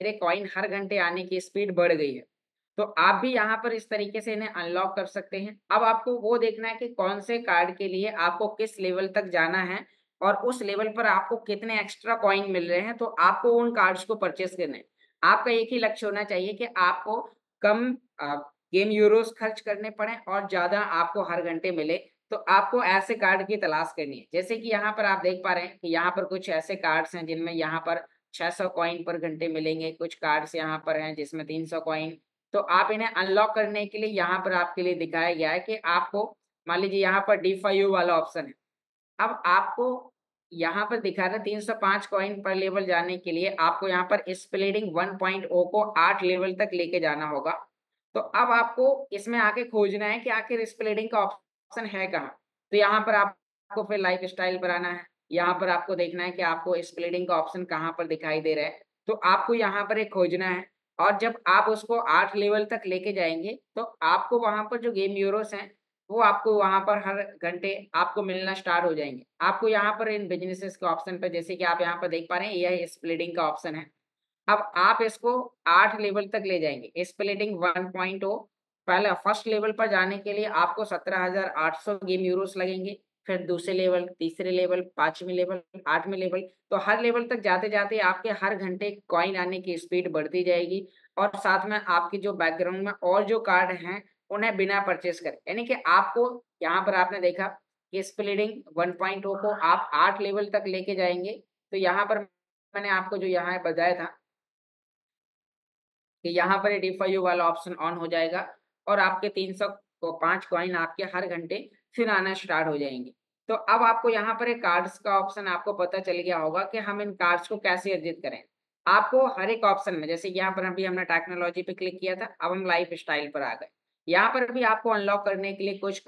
मेरे कॉइन हर घंटे आने की स्पीड बढ़ गई है। तो आप भी यहाँ पर इस तरीके से इन्हें अनलॉक कर सकते हैं। अब आपको वो देखना है कि कौन से कार्ड के लिए आपको किस लेवल तक जाना है और उस लेवल पर आपको कितने एक्स्ट्रा कॉइन मिल रहे हैं, तो आपको उन कार्ड्स को परचेज़ करने हैं। आपका एक ही लक्ष्य होना चाहिए कि आपको कम गेम यूरोज़ खर्च करने पड़ें और ज़्यादा आपको हर घंटे मिले, तो आपको ऐसे कार्ड की तलाश करनी है। जैसे कि यहाँ पर आप देख पा रहे हैं कि यहाँ पर कुछ ऐसे कार्ड्स हैं जिनमें यहाँ पर 600 कॉइन पर घंटे मिलेंगे, कुछ कार्ड्स यहाँ पर हैं जिसमें 300 कॉइन। तो आप इन्हें अनलॉक करने के लिए यहाँ पर आपके लिए दिखाया गया है कि आपको मान लीजिए यहाँ पर D5U वाला ऑप्शन है। अब आपको यहाँ पर दिखा रहा है 305 कॉइन पर लेवल जाने के लिए आपको यहाँ पर स्प्लिटिंग 1.0 को 8 लेवल तक लेके जाना होगा। तो अब आपको इसमें आके खोजना है कि आखिर स्प्लिटिंग का ऑप्शन है कहाँ? तो यहाँ पर आपको फिर लाइफ़स्टाइल पर आना है। यहाँ पर आपको देखना है कि आपको स्प्लिटिंग का ऑप्शन कहाँ पर दिखाई दे रहा है। तो आपको यहाँ पर एक खोजना है और जब आप उसको 8 लेवल तक लेके जाएँगे, तो आपको वहाँ पर जो गेम यूरोज़ हैं वो आपको वहाँ पर हर घंटे आपको मिलना स्टार्ट हो जाएँगे। आपको यहाँ पर इन बिज़नेसेस के ऑप्शन पे जैसे कि आप यहाँ पर देख पा रहे हैं, यह स्प्लिटिंग का ऑप्शन है। अब आप इसको 8 लेवल तक ले जाएँगे। स्प्लिटिंग 1.0 पहले फर्स्ट लेवल पर जाने के लिए आपको 17,800 गेम यूरोज़ लगेंगे। फिर दूसरे लेवल, तीसरे लेवल, 5वें लेवल, 8वें लेवल, तो हर लेवल तक जाते-जाते आपके हर घंटे कॉइन आने की स्पीड बढ़ती जाएगी और साथ में आपकी जो बैकग्राउंड में और जो कार्ड हैं, उन्हें बिना परचेज़ करे। यानी कि आपको यहाँ पर आपने देखा कि स्प्लिटिंग 1.0 को आप 8 लेवल तक लेके जाएँगे, तो यहाँ पर मैंने आपको जो यहाँ बताया था कि यहाँ पर ये डी5यू वाला ऑप्शन ऑन हो जाएगा और आपके 305 कॉइन आपके हर घंटे फिर आना स्टार्ट हो जाएँगे। तो अब आपको यहाँ पर एक कार्ड्स का ऑप्शन आपको पता चल गया होगा कि हम इन कार्ड्स को कैसे अर्जित करें। आपको हर एक ऑप्शन में जैसे यहाँ पर अभी हमने टेक्नोलॉजी पे क्लिक किया था, अब हम लाइफ़स्टाइल पर आ गए। यहाँ पर भी आपको अनलॉक करने के लिए कुछ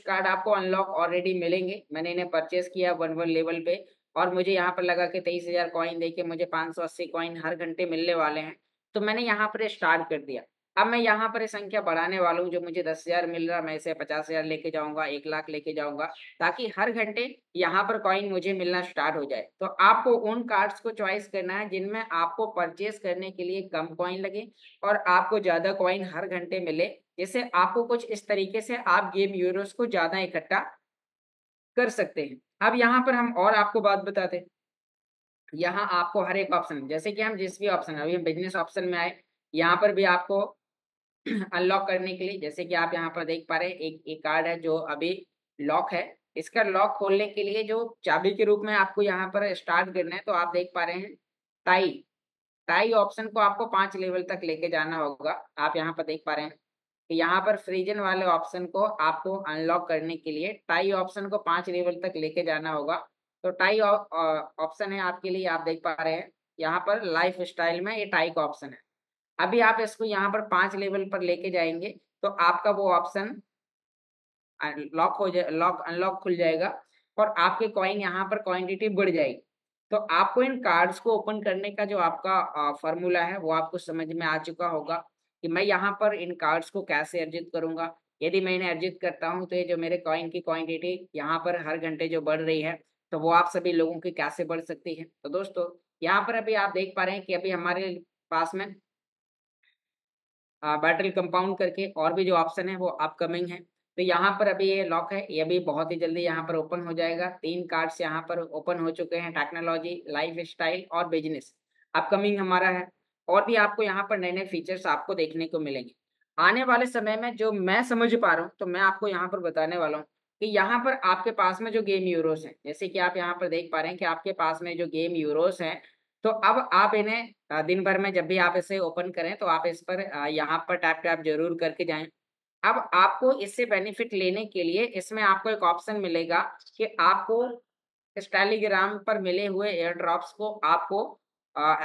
कार्ड आपको अनलॉक ऑलरेडी मिलेंगे। मैंने इन्हें परचेज़ किया 1-1 लेवल पे और मुझे यहाँ पर लगा कि 23,000 कॉइन देके मुझे 580 कॉइन हर घंटे मिलने वाले हैं। तो मैंने यहाँ पर स्टार्ट कर दिया। अब मैं यहाँ पर ये संख्या बढ़ाने वाला हूँ, जो मुझे 10,000 मिल रहा है, मैं इसे 50,000 लेके जाऊँगा, 1 लाख लेके जाऊँगा, ताकि हर घंटे यहाँ पर कॉइन मुझे मिलना स्टार्ट हो जाए। तो आपको उन कार्ड्स को चॉइस करना है, जिनमें आपको परचेज़ करने के लिए कम कॉइन लगे और आपको ज़्यादा कॉइन हर घंटे मिले। जिससे आपको कुछ इस तरीके से आप गेम यूरोज़ को ज़्यादा इकट्ठा कर सकते हैं। अब यहाँ पर हम और आपको बात बताते हैं। यहाँ आपको हर एक ऑप्शन जैसे कि हम जिस भी ऑप्शन अभी हम बिज़नेस ऑप्शन में आए, यहाँ पर भी आपको अनलॉक करने के लिए जैसे कि आप यहाँ पर देख पा रहे हैं एक एक कार्ड है जो अभी लॉक है। इसका लॉक खोलने के लिए जो चाबी के रूप में आपको यहाँ पर स्टार्ट करना है, तो आप देख पा रहे हैं टाई, टाई ऑप्शन को आपको 5 लेवल तक लेके जाना होगा। आप यहाँ पर देख पा रहे हैं कि यहाँ पर फ्रीजन वाले ऑप्शन को आपको अनलॉक करने के लिए टाई ऑप्शन को 5 लेवल तक लेके जाना होगा। तो टाई ऑप्शन है आपके लिए आप देख पा रहे हैं, यहाँ पर लाइफ़स्टाइल में ये टाई का ऑप्शन है। अभी आप इसको यहाँ पर 5 लेवल पर लेके जाएँगे, तो आपका वो ऑप्शन लॉक अनलॉक खुल जाएगा और आपके कॉइन यहाँ पर क्वांटिटी बढ़ जाएगी। तो आपको इन कार्ड्स को ओपन करने का जो आपका फ़ॉर्मूला है, वो आपको समझ में आ चुका होगा कि मैं यहाँ पर इन कार्ड्स को कैसे अर्जित करूँगा। यदि मैं इन्हें अर्जित करता हूँ, तो ये जो मेरे कॉइन की क्वांटिटी यहाँ पर हर घंटे जो बढ़ रही है, तो वो आप सभी लोगों की कैसे बढ़ सकती है। तो दोस्तों, यहाँ पर अभी आप देख पा रहे हैं कि अभी हमारे पास में बैटरी कंपाउंड करके और भी जो ऑप्शन है वो अपकमिंग है। तो यहाँ पर अभी ये लॉक है, ये भी बहुत ही जल्दी यहाँ पर ओपन हो जाएगा। 3 कार्ड्स यहाँ पर ओपन हो चुके हैं टेक्नोलॉजी, लाइफ़स्टाइल और बिज़नेस। अपकमिंग हमारा है और भी आपको यहाँ पर नए-नए फीचर्स आपको देखने को मिलेंगे। आने वाले समय में जो मैं समझ पा रहा हूँ, तो मैं आपको यहाँ पर बताने वाला हूँ कि यहाँ पर आपके पास में जो गेम यूरोज़ हैं, जैसे कि आप यहाँ पर देख पा रहे हैं कि आपके पास में जो गेम यूरोज़ हैं, तो अब आप इन्हें दिन भर में जब भी आप इसे ओपन करें तो आप इस पर यहाँ पर टैप-टैप ज़रूर करके जाएँ। अब आपको इससे बेनिफिट लेने के लिए इसमें आपको एक ऑप्शन मिलेगा कि आपको इस टेलीग्राम पर मिले हुए एयर ड्रॉप्स को आपको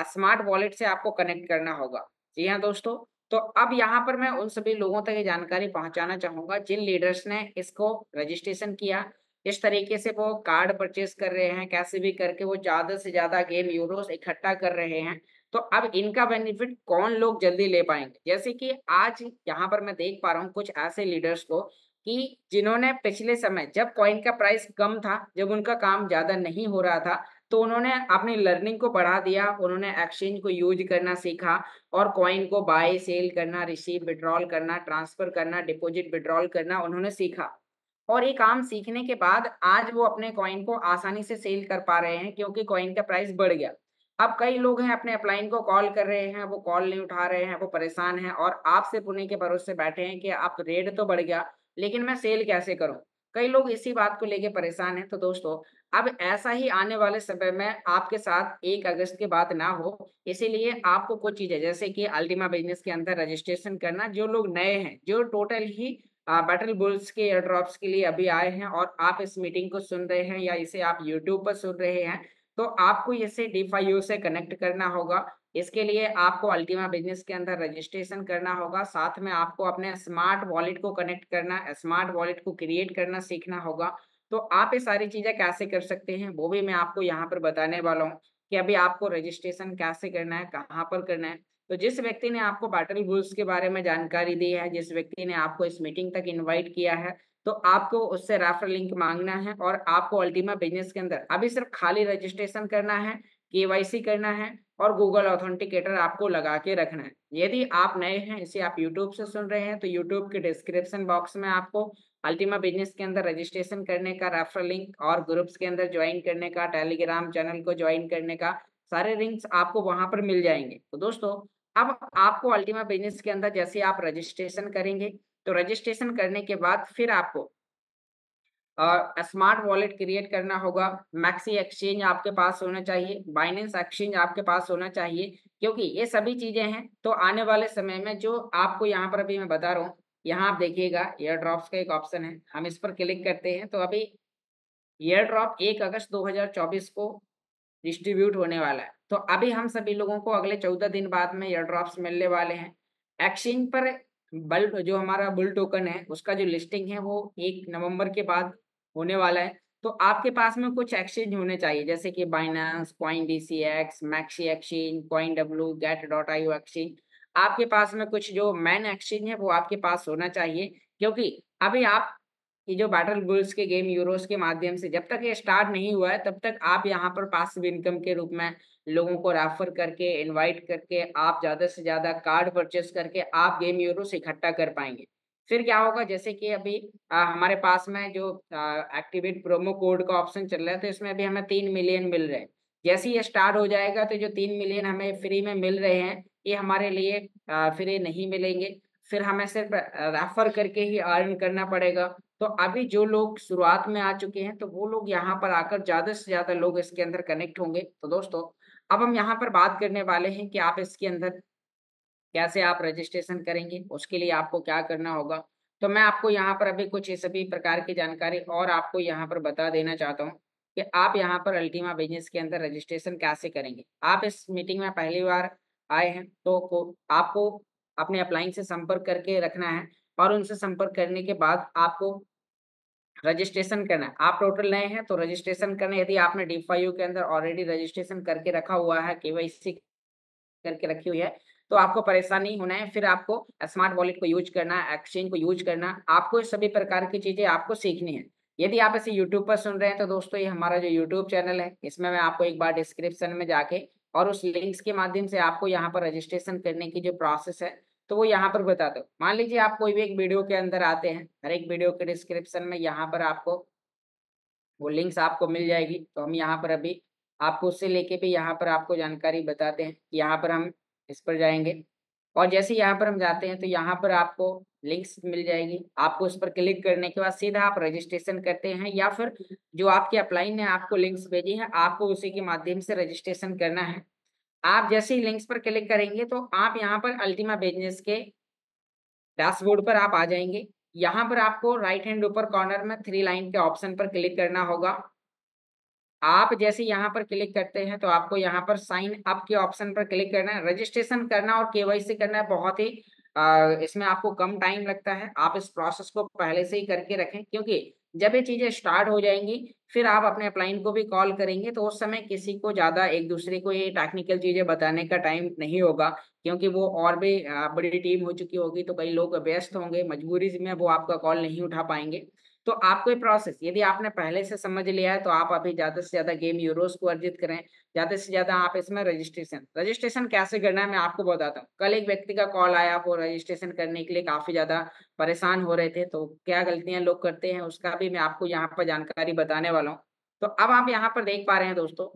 स्मार्ट वॉलेट से आपको कनेक्ट करना होगा। जी हाँ दोस्तों, तो अब यहाँ पर मैं उन सभी लोगों तक ये जानकारी पहुँचाना चाहूँगा जिन लीडर्स ने इसको रजिस्ट्रेशन किया, इस तरीके से वो कार्ड परचेज़ कर रहे हैं, कैसे भी करके वो ज़्यादा से ज़्यादा गेम यूरोज़ इकट्ठा कर रहे हैं। तो अब इनका बेनिफिट कौन लोग जल्दी ले पाएँगे? जैसे कि आज यहाँ पर मैं देख पा रहा हूँ कुछ ऐसे लीडर्स को कि जिन्होंने पिछले समय जब कॉइन का प्राइस कम था, जब उनका काम ज़्यादा नहीं हो रहा था, तो उन्होंने अपनी लर्निंग को बढ़ा दिया, उन्होंने एक्सचेंज को यूज़ करना सीखा और कॉइन को बाय, सेल करना, रिसीव, विथड्रॉल करना, ट्रांसफ़र करना, डिपॉज़िट, विथड्रॉल करना उन्होंने सीखा। और ये काम सीखने के बाद आज वो अपने कॉइन को आसानी से सेल कर पा रहे हैं क्योंकि कॉइन का प्राइस बढ़ गया। अब कई लोग हैं अपने अपलाइन को कॉल कर रहे हैं, वो कॉल नहीं उठा रहे हैं, वो परेशान हैं और आपसे पुणे के भरोसे बैठे हैं कि आप रेट तो बढ़ गया, लेकिन मैं सेल कैसे करूँ? कई लोग इसी बात को लेके परेशान हैं। तो दोस्तों, अब ऐसा ही आने वाले समय में आपके साथ 1 अगस्त के बाद ना हो, इसीलिए आपको कुछ चीज़ें जैसे कि अल्टीमा बिज़नेस के अंदर रजिस्ट्रेशन करना, जो लोग नए हैं, जो टोटल ही बैटल बुल्स के एयर ड्रॉप्स के लिए अभी आए हैं और आप इस मीटिंग को सुन रहे हैं या इसे आप यूट्यूब पर सुन रहे हैं, तो आपको इसे DeFi से कनेक्ट करना होगा। इसके लिए आपको अल्टीमा बिज़नेस के अंदर रजिस्ट्रेशन करना होगा, साथ में आपको अपने स्मार्ट वॉलेट को कनेक्ट करना, स्मार्ट वॉलेट को क्रिएट करना सीखना होगा। तो आप ये सारी चीज़ें कैसे कर सकते हैं, वो भी मैं आपको यहाँ पर बताने वाला हूँ कि अभी आपको रजिस्ट्रेशन कैसे करना है, कहाँ पर करना है। तो जिस व्यक्ति ने आपको बैटल बुल्स के बारे में जानकारी दी है, जिस व्यक्ति ने आपको इस मीटिंग तक इनवाइट किया है, तो आपको उससे रेफरल लिंक माँगना है और आपको अल्टीमा बिज़नेस के अंदर अभी सिर्फ़ खाली रजिस्ट्रेशन करना है, केवाईसी करना है और गूगल ऑथेंटिकेटर आपको लगा के रखना है। यदि आप नए हैं, इसे आप यूट्यूब से सुन रहे हैं, तो यूट्यूब के डिस्क्रिप्शन बॉक्स में आपको अल्टीमा बिज़नेस के अंदर रजिस्ट्रेशन करने का रेफरल लिंक और ग्रुप्स के अंदर जॉइन करने का, टेलीग्राम चैनल को जॉइन करने का, सारे लिंक्स आपको वहाँ पर मिल जाएँगे। तो दोस्तों, अब आपको अल्टीमा बिज़नेस के अंदर जैसे आप रजिस्ट्रेशन करेंगे, तो रजिस्ट्रेशन करने के बाद फिर आपको स्मार्ट वॉलेट क्रिएट करना होगा, मैक्सी एक्सचेंज आपके पास होना चाहिए, बाइनेंस एक्सचेंज आपके पास होना चाहिए, क्योंकि ये सभी चीज़ें हैं, तो आने वाले समय में जो आपको यहाँ पर अभी मैं बता रहा हूँ, यहाँ आप देखिएगा एयर ड्रॉप्स का एक ऑप्शन है, हम इस पर क्लिक करते हैं, तो अभी एयर ड्रॉप 1 अगस्त 2024 को डिस्ट्रीब्यूट होने वाला है। तो अभी हम सभी लोगों को अगले 14 दिन बाद में एयर ड्रॉप्स मिलने वाले हैं। एक्सचेंज पर बल्क जो हमारा बुल टोकन है, उसका जो लिस्टिंग है वो 1 नवंबर के बाद होने वाला है। तो आपके पास में कुछ एक्सचेंज होने चाहिए जैसे कि बाइनेंस, कॉइनडीसीएक्स, मैक्सी एक्सचेंज, कॉइनडब्ल्यू, गेट.आईओ एक्सचेंज। आपके पास में कुछ जो मेन एक्सचेंज है वो आपके पास होना चाहिए क्योंकि अभी आप ये जो बैटल बुल्स के गेम यूरोस के माध्यम से जब तक ये स्टार्ट नहीं हुआ है, तब तक आप यहाँ पर पासिव इनकम के रूप में लोगों को रेफर करके, इनवाइट करके, आप ज़्यादा से ज़्यादा कार्ड परचेज़ करके आप गेम यूरोस इकट्ठा कर पाएँगे। फिर क्या होगा जैसे कि अभी हमारे पास में जो एक्टिवेट प्रोमो कोड का ऑप्शन चल रहा है, तो इसमें अभी हमें 3 मिलियन मिल रहे हैं। जैसे ही ये स्टार्ट हो जाएगा, तो जो 3 मिलियन हमें फ्री में मिल रहे हैं, ये हमारे लिए फ्री नहीं मिलेंगे। फिर हमें सिर्फ़ रेफर करके ही अर्न करना पड़ेगा। तो अभी जो लोग शुरुआत में आ चुके हैं, तो वो लोग यहाँ पर आकर ज़्यादा से ज़्यादा लोग इसके अंदर कनेक्ट होंगे। तो दोस्तों, अब हम यहाँ पर बात करने वाले हैं कि आप इसके अंदर कैसे आप रजिस्ट्रेशन करेंगे, उसके लिए आपको क्या करना होगा। तो मैं आपको यहाँ पर अभी कुछ ये सभी प्रकार की जानकारी और आपको यहाँ पर बता देना चाहता हूँ कि आप यहाँ पर अल्टीमा बिज़नेस के अंदर रजिस्ट्रेशन कैसे करेंगे। आप इस मीटिंग में पहली बार आए हैं, तो को आपको अपने अपलाइन से संपर्क करके रखना है और उनसे संपर्क करने के बाद आपको रजिस्ट्रेशन करना है। आप टोटल नए हैं तो रजिस्ट्रेशन करना है। यदि आपने DeFi के अंदर ऑलरेडी रजिस्ट्रेशन करके रखा हुआ है, केवाईसी करके रखी हुई है, तो आपको परेशान नहीं होना है। फिर आपको स्मार्ट वॉलेट को यूज़ करना है, एक्सचेंज को यूज़ करना है। आपको ये सभी प्रकार की चीज़ें आपको सीखनी है। यदि आप इसे यूट्यूब पर सुन रहे हैं तो दोस्तों ये हमारा जो यूट्यूब चैनल है, इसमें मैं आपको एक बार डिस्क्रिप्शन में जाके और उस लिंक्स के माध्यम से आपको यहाँ पर रजिस्ट्रेशन करने की जो प्रोसेस है, तो वो यहाँ पर बताता हूँ। मान लीजिए आप कोई भी एक वीडियो के अंदर आते हैं, हर एक वीडियो के डिस्क्रिप्शन में यहाँ पर आपको वो लिंक्स आपको मिल जाएगी। तो हम यहाँ पर अभी आपको उससे लेके भी यहाँ पर आपको जानकारी बताते हैं। यहाँ पर हम इस पर जाएँगे और जैसे ही यहाँ पर हम जाते हैं तो यहाँ पर आपको लिंक्स मिल जाएगी। आपको उस पर क्लिक करने के बाद सीधा आप रजिस्ट्रेशन करते हैं या फिर जो आपके अपलाइन ने आपको लिंक्स भेजी है, आपको उसी के माध्यम से रजिस्ट्रेशन करना है। आप जैसे ही लिंक्स पर क्लिक करेंगे तो आप यहाँ पर अल्टीमा बिज़नेस के डैशबोर्ड पर आप आ जाएँगे। यहाँ पर आपको राइट हैंड ऊपर कॉर्नर में 3 लाइन के ऑप्शन पर क्लिक करना होगा। आप जैसे यहाँ पर क्लिक करते हैं तो आपको यहाँ पर साइन अप के ऑप्शन पर क्लिक करना है। रजिस्ट्रेशन करना और केवाईसी करना है बहुत ही इसमें आपको कम टाइम लगता है। आप इस प्रोसेस को पहले से ही करके रखें क्योंकि जब ये चीज़ें स्टार्ट हो जाएँगी, फिर आप अपने अपलाइन को भी कॉल करेंगे तो उस समय किसी को ज़्यादा एक-दूसरे को ये टेक्निकल चीज़ें बताने का टाइम नहीं होगा क्योंकि वो और भी बड़ी टीम हो चुकी होगी तो कई लोग व्यस्त होंगे, मजबूरी में वो आपका कॉल नहीं उठा पाएँगे। तो आपको ये प्रोसेस यदि आपने पहले से समझ लिया है तो आप अभी ज़्यादा से ज़्यादा गेम यूरोज़ को अर्जित करें। ज़्यादा से ज़्यादा आप इसमें रजिस्ट्रेशन कैसे करना है मैं आपको बताता हूँ। कल एक व्यक्ति का कॉल आया, वो रजिस्ट्रेशन करने के लिए काफ़ी ज़्यादा परेशान हो रहे थे, तो क्या गलतियाँ लोग करते हैं उसका भी मैं आपको यहाँ पर जानकारी बताने वाला हूँ। तो अब आप यहाँ पर देख पा रहे हैं दोस्तों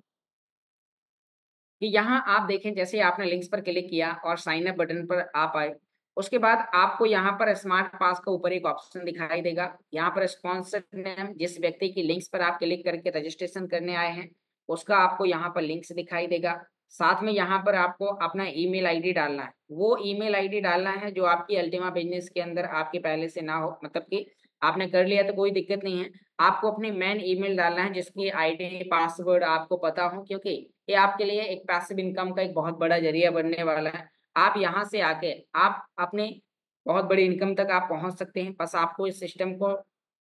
कि यहाँ आप देखें जैसे आपने लिंक्स पर क्लिक किया और साइन अप बटन पर आप आए, उसके बाद आपको यहाँ पर स्मार्ट पास का ऊपर एक ऑप्शन दिखाई देगा। यहाँ पर स्पॉन्सर नेम जिस व्यक्ति की लिंक्स पर आप क्लिक करके रजिस्ट्रेशन करने आए हैं, उसका आपको यहाँ पर लिंक्स दिखाई देगा। साथ में यहाँ पर आपको अपना ईमेल आईडी डालना है। वो ईमेल आईडी डालना है जो आपकी अल्टीमा बिज़नेस के अंदर आपके पहले से ना हो, मतलब कि आपने कर लिया तो कोई दिक्कत नहीं है। आपको अपनी मेन ईमेल डालना है जिसकी आईडी पासवर्ड आपको पता हो, क्योंकि ये आपके लिए एक पैसिव इनकम का एक बहुत बड़ा ज़रिया बनने वाला है। आप यहाँ से आके आप अपने बहुत बड़ी इनकम तक आप पहुँच सकते हैं। बस आपको इस सिस्टम को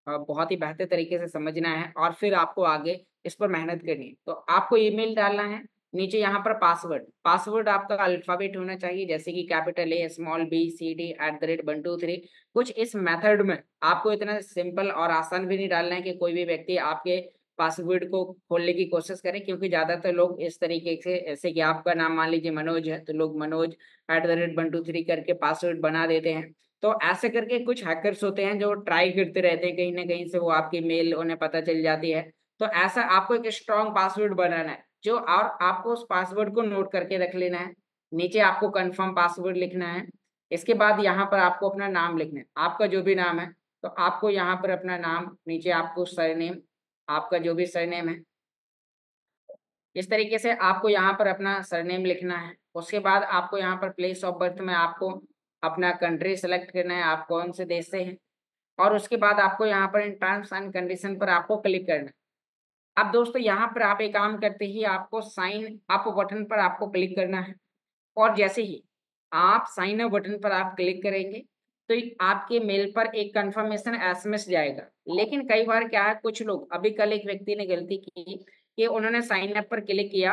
बहुत ही बेहतर तरीके से समझना है और फिर आपको आगे इस पर मेहनत करनी है। तो आपको ईमेल डालना है, नीचे यहाँ पर पासवर्ड आपका अल्फ़ाबेट होना चाहिए जैसे कि capital A, small B, C D @123। कुछ इस मेथड में आपको इतना सिंपल और आसान भी नहीं डालना है कि कोई भी व्यक्ति आपके पासवर्ड को खोलने की कोशिश करें, क्योंकि ज़्यादातर लोग इस तरीके से ऐसे कि आपका नाम मान लीजिए मनोज है, तो लोग मनोज @123 करके पासवर्ड बना देते हैं। तो ऐसे करके कुछ हैकर्स होते हैं जो ट्राई करते रहते हैं, कहीं न कहीं से वो आपकी मेल उन्हें पता चल जाती है। तो ऐसा आपको एक स्ट्रॉन्ग पासवर्ड बनाना है, जो और आपको उस पासवर्ड को नोट करके रख लेना है। नीचे आपको कन्फर्म पासवर्ड लिखना है। इसके बाद यहाँ पर आपको अपना नाम लिखना है, आपका जो भी नाम है, तो आपको यहाँ पर अपना नाम, नीचे आपको सरनेम, आपका जो भी सरनेम है, इस तरीके से आपको यहाँ पर अपना सरनेम लिखना है। उसके बाद आपको यहाँ पर प्लेस ऑफ बर्थ में आपको अपना कंट्री सेलेक्ट करना है, आप कौन से देश से हैं, और उसके बाद आपको यहाँ पर इन टर्म्स एंड कंडीशन पर आपको क्लिक करना है। अब दोस्तों यहाँ पर आप एक काम करते ही आपको साइन अप बटन पर आपको क्लिक करना है, और जैसे ही आप साइन अप बटन पर आप क्लिक करेंगे, तो आपके मेल पर एक कंफर्मेशन एसएमएस जाएगा। लेकिन कई बार क्या है, कुछ लोग, अभी कल एक व्यक्ति ने गलती की कि उन्होंने साइन अप पर क्लिक किया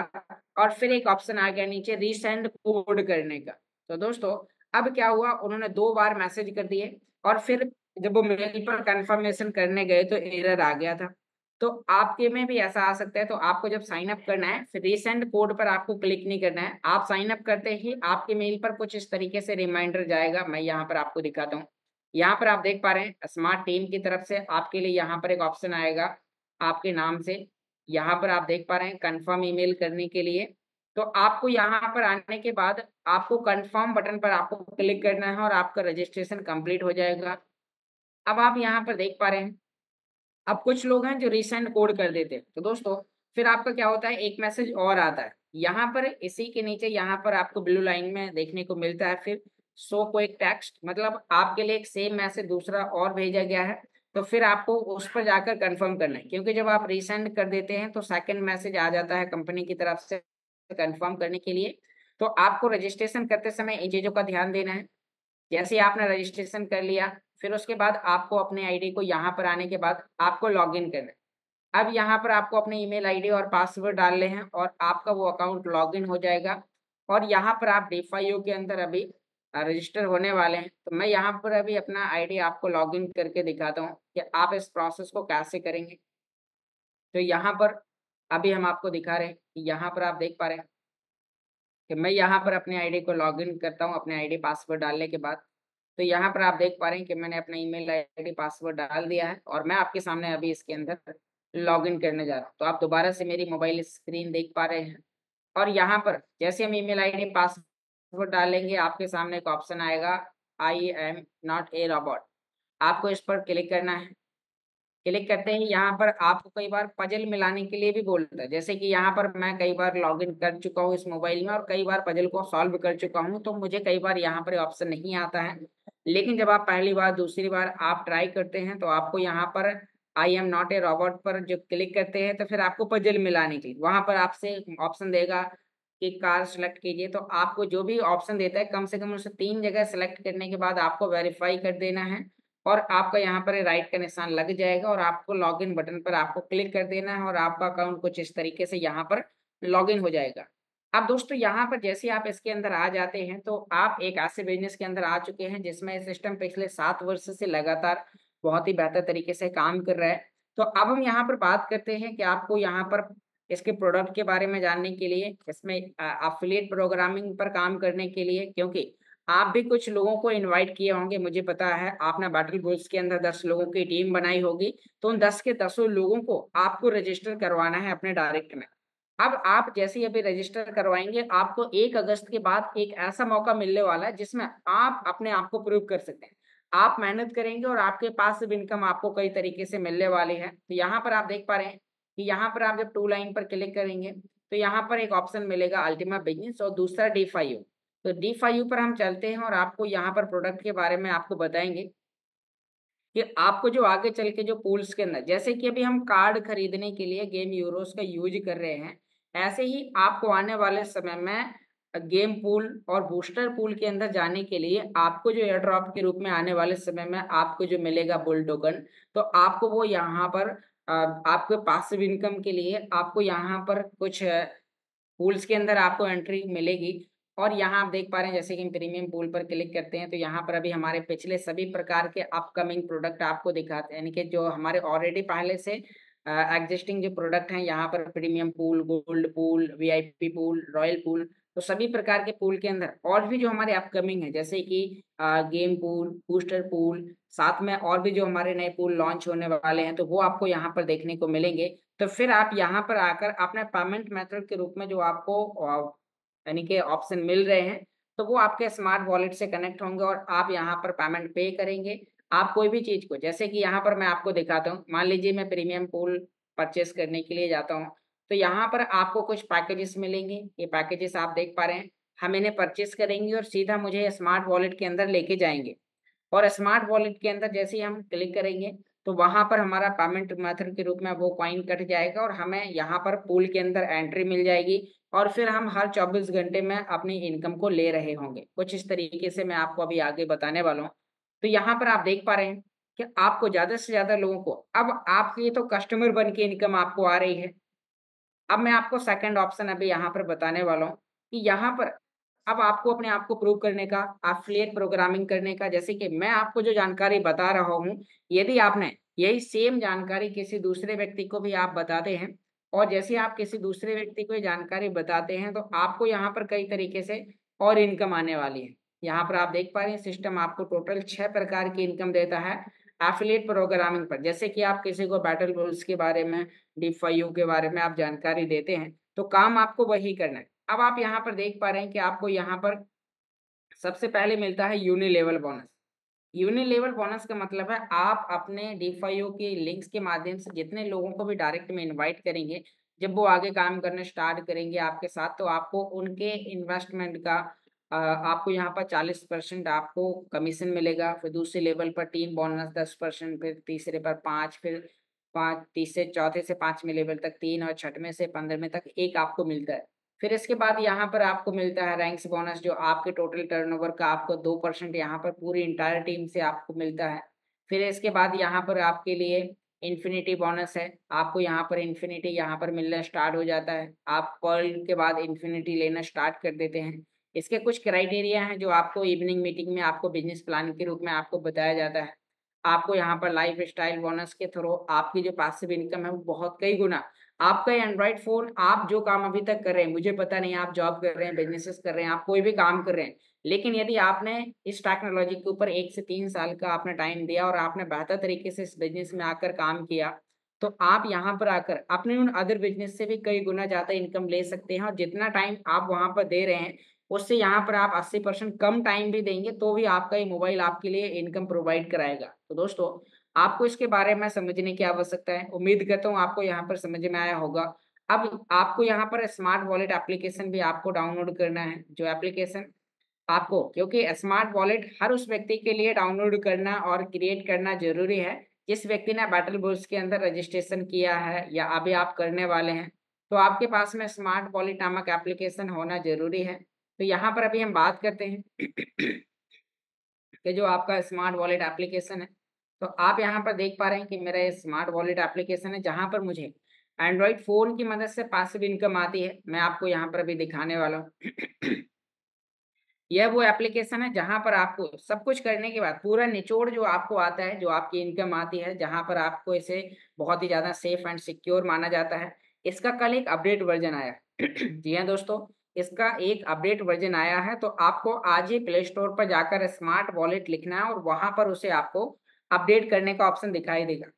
और फिर एक ऑप्शन आ गया नीचे रीसेंड कोड करने का। तो दोस्तों अब क्या हुआ, उन्होंने 2 बार मैसेज कर दिए और फिर जब वो मेल पर कंफर्मेशन करने गए तो एरर आ गया था। तो आपके में भी ऐसा आ सकता है, तो आपको जब साइन अप करना है, फिर रीसेंड कोड पर आपको क्लिक नहीं करना है। आप साइन अप करते ही आपके मेल पर कुछ इस तरीके से रिमाइंडर जाएगा, मैं यहाँ पर आपको दिखाता हूँ। यहाँ पर आप देख पा रहे हैं स्मार्ट टीम की तरफ से आपके लिए यहाँ पर एक ऑप्शन आएगा आपके नाम से। यहाँ पर आप देख पा रहे हैं कन्फर्म ईमेल करने के लिए। तो आपको यहाँ पर आने के बाद आपको कन्फर्म बटन पर आपको क्लिक करना है और आपका रजिस्ट्रेशन कंप्लीट हो जाएगा। अब आप यहाँ पर देख पा रहे हैं, अब कुछ लोग हैं जो रीसेंड कोड कर देते हैं। तो दोस्तों फिर आपका क्या होता है, एक मैसेज और आता है। यहाँ पर इसी के नीचे यहाँ पर आपको ब्लू लाइन में देखने को मिलता है फिर शो को एक टेक्स्ट, मतलब आपके लिए एक सेम मैसेज दूसरा और भेजा गया है। तो फिर आपको उस पर जाकर कंफर्म करना है, क्योंकि जब आप रीसेंड कर देते हैं तो सेकंड मैसेज आ जाता है कंपनी की तरफ से कंफर्म करने के लिए। तो आपको रजिस्ट्रेशन करते समय इन चीज़ों का ध्यान देना है। जैसे ही आपने रजिस्ट्रेशन कर लिया, फिर उसके बाद आपको अपने आईडी को यहाँ पर आने के बाद आपको लॉगिन करना है। अब यहाँ पर आपको अपने ईमेल आईडी और पासवर्ड डालने हैं और आपका वो अकाउंट लॉगिन हो जाएगा, और यहाँ पर आप डीफाईओ के अंदर अभी रजिस्टर होने वाले हैं। तो मैं यहाँ पर अभी अपना आईडी आपको लॉगिन करके दिखाता हूँ कि आप इस प्रोसेस को कैसे करेंगे। तो यहाँ पर अभी हम आपको दिखा रहे हैं कि यहाँ पर आप देख पा रहे हैं कि मैं यहाँ पर अपने आईडी को लॉगिन करता हूँ अपने आईडी पासवर्ड डालने के बाद। तो यहाँ पर आप देख पा रहे हैं कि मैंने अपना ईमेल आईडी पासवर्ड डाल दिया है और मैं आपके सामने अभी इसके अंदर लॉगिन करने जा रहा हूँ। तो आप दोबारा से मेरी मोबाइल स्क्रीन देख पा रहे हैं, और यहाँ पर जैसे हम ईमेल आईडी पासवर्ड डालेंगे आपके सामने एक ऑप्शन आएगा, I am not a robot. आपको इस पर क्लिक करना है। क्लिक करते ही यहाँ पर आपको कई बार पज़ल मिलाने के लिए भी बोलता है। जैसे कि यहाँ पर मैं कई बार लॉगिन कर चुका हूँ इस मोबाइल में और कई बार पज़ल को सॉल्व कर चुका हूँ, तो मुझे कई बार यहाँ पर ऑप्शन नहीं आता है। लेकिन जब आप पहली बार, दूसरी बार आप ट्राई करते हैं तो आपको यहाँ पर I am not a robot पर जो क्लिक करते हैं तो फिर आपको पज़ल मिलाने की वहाँ पर आपसे ऑप्शन देगा कि कार सेलेक्ट कीजिए। तो आपको जो भी ऑप्शन देता है कम से कम उसे 3 जगह सेलेक्ट करने के बाद आपको वेरीफ़ाई कर देना है, और आपका यहाँ पर राइट का निशान लग जाएगा और आपको लॉगिन बटन पर आपको क्लिक कर देना है और आपका अकाउंट कुछ इस तरीके से यहाँ पर लॉगिन हो जाएगा। अब दोस्तों यहाँ पर जैसे आप इसके अंदर आ जाते हैं तो आप एक ऐसे बिज़नेस के अंदर आ चुके हैं जिसमें ये सिस्टम पिछले 7 वर्ष से लगातार बहुत ही बेहतर तरीके से काम कर रहा है। तो अब हम यहाँ पर बात करते हैं कि आपको यहाँ पर इसके प्रोडक्ट के बारे में जानने के लिए, इसमें एफिलिएट प्रोग्रामिंग पर काम करने के लिए, क्योंकि आप भी कुछ लोगों को इनवाइट किए होंगे, मुझे पता है आपने बैटल बुल्स के अंदर 10 लोगों की टीम बनाई होगी, तो उन 10 के 10 लोगों को आपको रजिस्टर करवाना है अपने डायरेक्ट में। अब आप जैसे ही अभी रजिस्टर करवाएंगे, आपको 1 अगस्त के बाद एक ऐसा मौका मिलने वाला है जिसमें आप अपने आप को प्रूव कर सकते हैं। आप मेहनत करेंगे और आपके पासिव इनकम आपको कई तरीके से मिलने वाली है। तो यहाँ पर आप देख पा रहे हैं कि यहाँ पर आप जब 2 लाइन पर क्लिक करेंगे, तो यहाँ पर एक ऑप्शन मिलेगा अल्टीमा बिज़नेस और दूसरा D5U। तो D5U पर हम चलते हैं और आपको यहाँ पर प्रोडक्ट के बारे में आपको बताएँगे कि आपको जो आगे चल के जो पूल्स के अंदर, जैसे कि अभी हम कार्ड खरीदने के लिए गेम यूरोस का यूज़ कर रहे हैं, ऐसे ही आपको आने वाले समय में गेम पूल और बूस्टर पूल के अंदर जाने के लिए आपको जो एयर ड्रॉप के रूप में आने वाले समय में आपको जो मिलेगा बुल टोकन, तो आपको वो यहाँ पर आपके पासिव इनकम के लिए आपको यहाँ पर कुछ पूल्स के अंदर आपको एंट्री मिलेगी। और यहाँ आप देख पा रहे हैं, जैसे कि हम प्रीमियम पूल पर क्लिक करते हैं, तो यहाँ पर अभी हमारे पिछले सभी प्रकार के अपकमिंग प्रोडक्ट आपको दिखाते हैं, यानी कि जो हमारे ऑलरेडी पहले से एग्जिस्टिंग जो प्रोडक्ट हैं, यहाँ पर premium pool, gold pool, VIP pool, royal pool, तो सभी प्रकार के पूल के अंदर और भी जो हमारे अपकमिंग है, जैसे कि गेम पूल, बूस्टर पूल, साथ में और भी जो हमारे नए पूल लॉन्च होने वाले हैं, तो वो आपको यहाँ पर देखने को मिलेंगे। तो फिर आप यहाँ पर आकर अपने पेमेंट मेथड के रूप में जो आपको यानी कि ऑप्शन मिल रहे हैं, तो वो आपके स्मार्ट वॉलेट से कनेक्ट होंगे और आप यहाँ पर पेमेंट पे करेंगे। आप कोई भी चीज़ को, जैसे कि यहाँ पर मैं आपको दिखाता हूँ, मान लीजिए मैं प्रीमियम पूल परचेस करने के लिए जाता हूँ, तो यहाँ पर आपको कुछ पैकेजेस मिलेंगे। ये पैकेजेस आप देख पा रहे हैं, हम इन्हें परचेस करेंगे और सीधा मुझे स्मार्ट वॉलेट के अंदर लेके जाएँगे। और स्मार्ट वॉलेट के अंदर जैसे ही हम क्लिक करेंगे, तो वहाँ पर हमारा पेमेंट मेथड के रूप में वो कॉइन कट जाएगा और हमें यहाँ पर पूल के अंदर एंट्री मिल जाएगी और फिर हम हर 24 घंटे में अपनी इनकम को ले रहे होंगे। कुछ इस तरीके से मैं आपको अभी आगे बताने वाला हूँ। तो यहाँ पर आप देख पा रहे हैं कि आपको ज़्यादा से ज़्यादा लोगों को, अब आपकी तो कस्टमर बन के इनकम आपको आ रही है। अब मैं आपको सेकंड ऑप्शन अभी यहाँ पर बताने वाला हूँ कि यहाँ पर अब आपको अपने आप को प्रूव करने का, एफिलिएट प्रोग्रामिंग करने का, जैसे कि मैं आपको जो जानकारी बता रहा हूँ, यदि आपने यही सेम जानकारी किसी दूसरे व्यक्ति को भी आप बताते हैं और जैसे आप किसी दूसरे व्यक्ति को ये जानकारी बताते हैं, तो आपको यहाँ पर कई तरीके से और इनकम आने वाली है। यहाँ पर आप देख पा रहे हैं, सिस्टम आपको टोटल 6 प्रकार की इनकम देता है एफिलिएट प्रोग्रामिंग पर। जैसे कि आप किसी को बैटल रूल्स के बारे में, D5U के बारे में आप जानकारी देते हैं, तो काम आपको वही करना है। अब आप यहाँ पर देख पा रहे हैं कि आपको यहाँ पर सबसे पहले मिलता है यूनिलेवल बोनस। यूनिलेवल बोनस का मतलब है आप अपने D5U के लिंक्स के माध्यम से जितने लोगों को भी डायरेक्ट में इनवाइट करेंगे, जब वो आगे काम करना स्टार्ट करेंगे आपके साथ, तो आपको उनके इन्वेस्टमेंट का आपको यहाँ पर 40% आपको कमीशन मिलेगा। फिर दूसरे लेवल पर टीम बोनस 10%, फिर तीसरे पर 5, फिर 5 तीसरे चौथे से 5वें लेवल तक 3 और छठवें से 15वें तक 1 आपको मिलता है। फिर इसके बाद यहाँ पर आपको मिलता है रैंक्स बोनस, जो आपके टोटल टर्नओवर का आपको 2% यहाँ पर पूरी एंटायर टीम से आपको मिलता है। फिर इसके बाद यहाँ पर आपके लिए इन्फिनिटी बोनस है, आपको यहाँ पर इन्फिनिटी यहाँ पर मिलना स्टार्ट हो जाता है। आप पर्ल के बाद इन्फिनिटी लेना स्टार्ट कर देते हैं। इसके कुछ क्राइटेरिया हैं जो आपको इवनिंग मीटिंग में आपको बिज़नेस प्लान के रूप में आपको बताया जाता है। आपको यहाँ पर लाइफ़स्टाइल बोनस के थ्रू आपकी जो पासिव इनकम है वो बहुत कई गुना, आपका एंड्रॉइड फ़ोन, आप जो काम अभी तक कर रहे हैं, मुझे पता नहीं आप जॉब कर रहे हैं, बिज़नेसेस कर रहे हैं, आप कोई भी काम कर रहे हैं, लेकिन यदि आपने इस टेक्नोलॉजी के ऊपर 1 से 3 साल का आपने टाइम दिया और आपने बेहतर तरीके से इस बिज़नेस में आकर काम किया, तो आप यहाँ पर आकर अपने उन अदर बिज़नेस से भी कई गुना ज़्यादा इनकम ले सकते हैं और जितना टाइम आप वहाँ पर दे रहे हैं, उससे यहाँ पर आप 80% कम टाइम भी देंगे, तो भी आपका ये मोबाइल आपके लिए इनकम प्रोवाइड कराएगा। तो दोस्तों, आपको इसके बारे में समझने की आवश्यकता है। उम्मीद करता हूँ आपको यहाँ पर समझ में आया होगा। अब आपको यहाँ पर स्मार्ट वॉलेट एप्लीकेशन भी आपको डाउनलोड करना है, जो एप्लीकेशन आपको, क्योंकि स्मार्ट वॉलेट हर उस व्यक्ति के लिए डाउनलोड करना और क्रिएट करना ज़रूरी है, जिस व्यक्ति ने बैटल बुल्स के अंदर रजिस्ट्रेशन किया है या अभी आप करने वाले हैं। तो आपके पास में स्मार्ट वॉलेट नामक एप्लीकेशन होना ज़रूरी है। तो यहाँ पर अभी हम बात करते हैं कि जो आपका स्मार्ट वॉलेट एप्लीकेशन है, तो आप यहाँ पर देख पा रहे हैं कि मेरा ये स्मार्ट वॉलेट एप्लीकेशन है, जहाँ पर मुझे एंड्रॉइड फ़ोन की मदद से पासिव इनकम आती है। मैं आपको यहाँ पर अभी दिखाने वाला हूँ। यह वो एप्लीकेशन है जहां पर आपको सब कुछ करने के बाद पूरा निचोड़ जो आपको आता है, जो आपकी इनकम आती है, जहां पर आपको इसे बहुत ही ज्यादा सेफ एंड सिक्योर माना जाता है। इसका कल एक अपडेट वर्जन आया। जी हाँ दोस्तों, इसका एक अपडेट वर्जन आया है, तो आपको आज ही प्ले स्टोर पर जाकर स्मार्ट वॉलेट लिखना है और वहां पर उसे आपको अपडेट करने का ऑप्शन दिखाई देगा।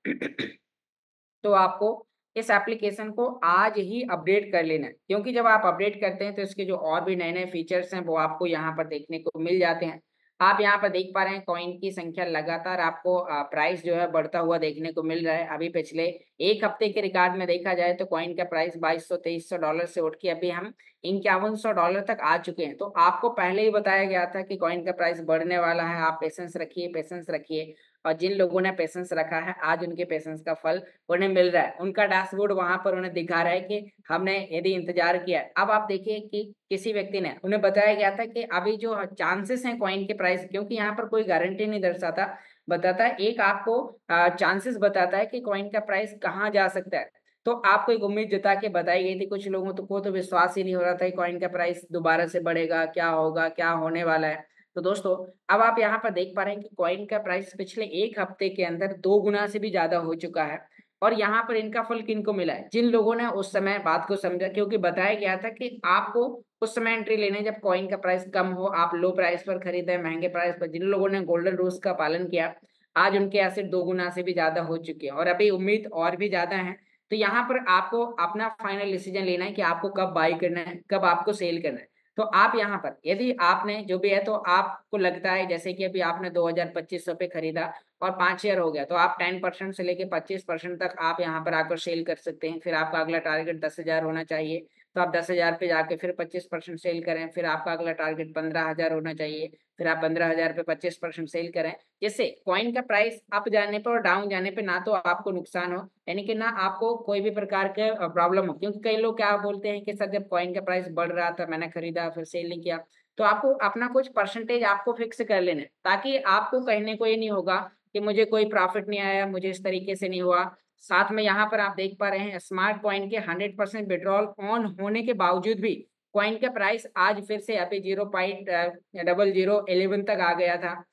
तो आपको इस एप्लीकेशन को आज ही अपडेट कर लेना है, क्योंकि जब आप अपडेट करते हैं तो इसके जो और भी नए-नए फीचर्स हैं वो आपको यहाँ पर देखने को मिल जाते हैं। आप यहाँ पर देख पा रहे हैं कॉइन की संख्या लगातार आपको प्राइस जो है बढ़ता हुआ देखने को मिल रहा है। अभी पिछले 1 हफ्ते के रिकॉर्ड में देखा जाए तो कॉइन का प्राइस $2200-2300 से उठ के अभी हम $5100 तक आ चुके हैं। तो आपको पहले ही बताया गया था कि कॉइन का प्राइस बढ़ने वाला है, आप पेशेंस रखिए और जिन लोगों ने पेशेंस रखा है आज उनके पेशेंस का फल उन्हें मिल रहा है। उनका डैशबोर्ड वहाँ पर उन्हें दिखा रहा है कि हमने यदि इंतज़ार किया है। अब आप देखिए कि किसी व्यक्ति ने उन्हें बताया गया था कि अभी जो चांसेस हैं कॉइन के प्राइस, क्योंकि यहाँ पर कोई गारंटी नहीं दर्शाता बताता है, एक आपको चांसेस बताता है कि कॉइन का प्राइस कहाँ जा सकता है। तो आपको एक उम्मीद जता के बताई गई थी, कुछ लोगों को तो विश्वास ही नहीं हो रहा था कि कॉइन का प्राइस दोबारा से बढ़ेगा, क्या होगा, क्या होने वाला है। तो दोस्तों, अब आप यहाँ पर देख पा रहे हैं कि कॉइन का प्राइस पिछले 1 हफ्ते के अंदर 2 गुना से भी ज़्यादा हो चुका है। और यहाँ पर इनका फल किनको मिला है? जिन लोगों ने उस समय बात को समझा, क्योंकि बताया गया था कि आपको उस समय एंट्री लेनी है जब कॉइन का प्राइस कम हो, आप लो प्राइस पर खरीदें, महँगे प्राइस पर। जिन लोगों ने गोल्डन रूल्स का पालन किया, आज उनके एसेट 2 गुना से भी ज़्यादा हो चुके हैं और अभी उम्मीद और भी ज़्यादा है। तो यहाँ पर आपको अपना फाइनल डिसीजन लेना है कि आपको कब बाय करना है, कब आपको सेल करना है। तो आप यहाँ पर यदि आपने जो भी है तो आपको लगता है जैसे कि अभी आपने 2025 पे खरीदा और 5 शेयर हो गया, तो आप 10% से लेके 25% तक आप यहाँ पर आकर सेल कर सकते हैं। फिर आपका अगला टारगेट 10,000 होना चाहिए, तो आप 10,000 पे जाके फिर 25% सेल करें। फिर आपका अगला टारगेट 15,000 होना चाहिए, फिर आप 15,000 पे 25% सेल करें। जिससे कॉइन का प्राइस अप जाने पे और डाउन जाने पे ना तो आपको नुकसान हो, यानी कि ना आपको कोई भी प्रकार के प्रॉब्लम हो। क्योंकि कई लोग क्या बोलते हैं कि सर जब कॉइन का प्राइस बढ़ रहा था मैंने खरीदा फिर सेल नहीं किया। तो आपको अपना कुछ परसेंटेज आपको फिक्स कर लेना है, ताकि आपको कहने को ये नहीं होगा कि मुझे कोई प्रॉफिट नहीं आया, मुझे इस तरीके से नहीं हुआ। साथ में यहाँ पर आप देख पा रहे हैं स्मार्ट कॉइन के 100% विड्रॉल ऑन होने के बावजूद भी कॉइन का प्राइस आज फिर से अभी 0.0011 तक आ गया था।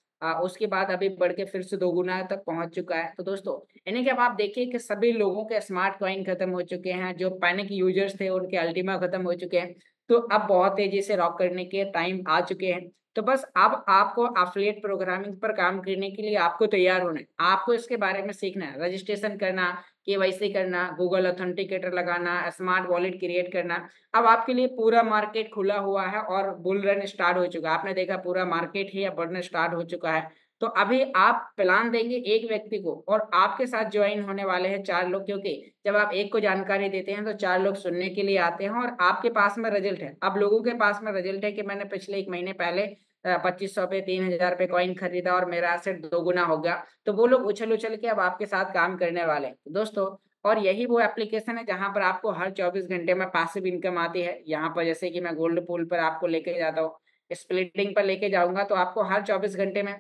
उसके बाद अभी बढ़ के फिर से 2 गुना तक पहुँच चुका है। तो दोस्तों, यानी कि अब आप देखिए कि सभी लोगों के स्मार्ट कॉइन खत्म हो चुके हैं, जो पैनिक यूज़र्स थे उनके अल्टीमा खत्म हो चुके हैं। तो अब बहुत तेज़ी से रॉक करने के टाइम आ चुके हैं। तो बस अब आपको एफ़िलिएट प्रोग्रामिंग पर काम करने के लिए आपको तैयार होना है। आपको इसके बारे में सीखना है, रजिस्ट्रेशन करना, केवाईसी करना, गूगल ऑथेंटिकेटर लगाना, स्मार्ट वॉलेट क्रिएट करना। अब आपके लिए पूरा मार्केट खुला हुआ है और बुल रन स्टार्ट हो चुका है। आपने देखा पूरा मार्केट ही अब बढ़ना स्टार्ट हो चुका है। तो अभी आप प्लान देंगे एक व्यक्ति को और आपके साथ जॉइन होने वाले हैं 4 लोग, क्योंकि जब आप एक को जानकारी देते हैं तो 4 लोग सुनने के लिए आते हैं और आपके पास में रिजल्ट है। अब लोगों के पास में रिजल्ट है कि मैंने पिछले 1 महीने पहले 2500 पे 3000 पे कॉइन खरीदा और मेरा एसेट 2 गुना हो गया। तो वो लोग उछल-उछल के अब आपके साथ काम करने वाले हैं। तो दोस्तों, और यही वो एप्लीकेशन है जहाँ पर आपको हर 24 घंटे में पैसिव इनकम आती है। यहाँ पर जैसे कि मैं गोल्ड पूल पर आपको लेके जाता हूँ, स्प्लिटिंग पर लेके जाऊँगा तो आपको हर 24 घंटे में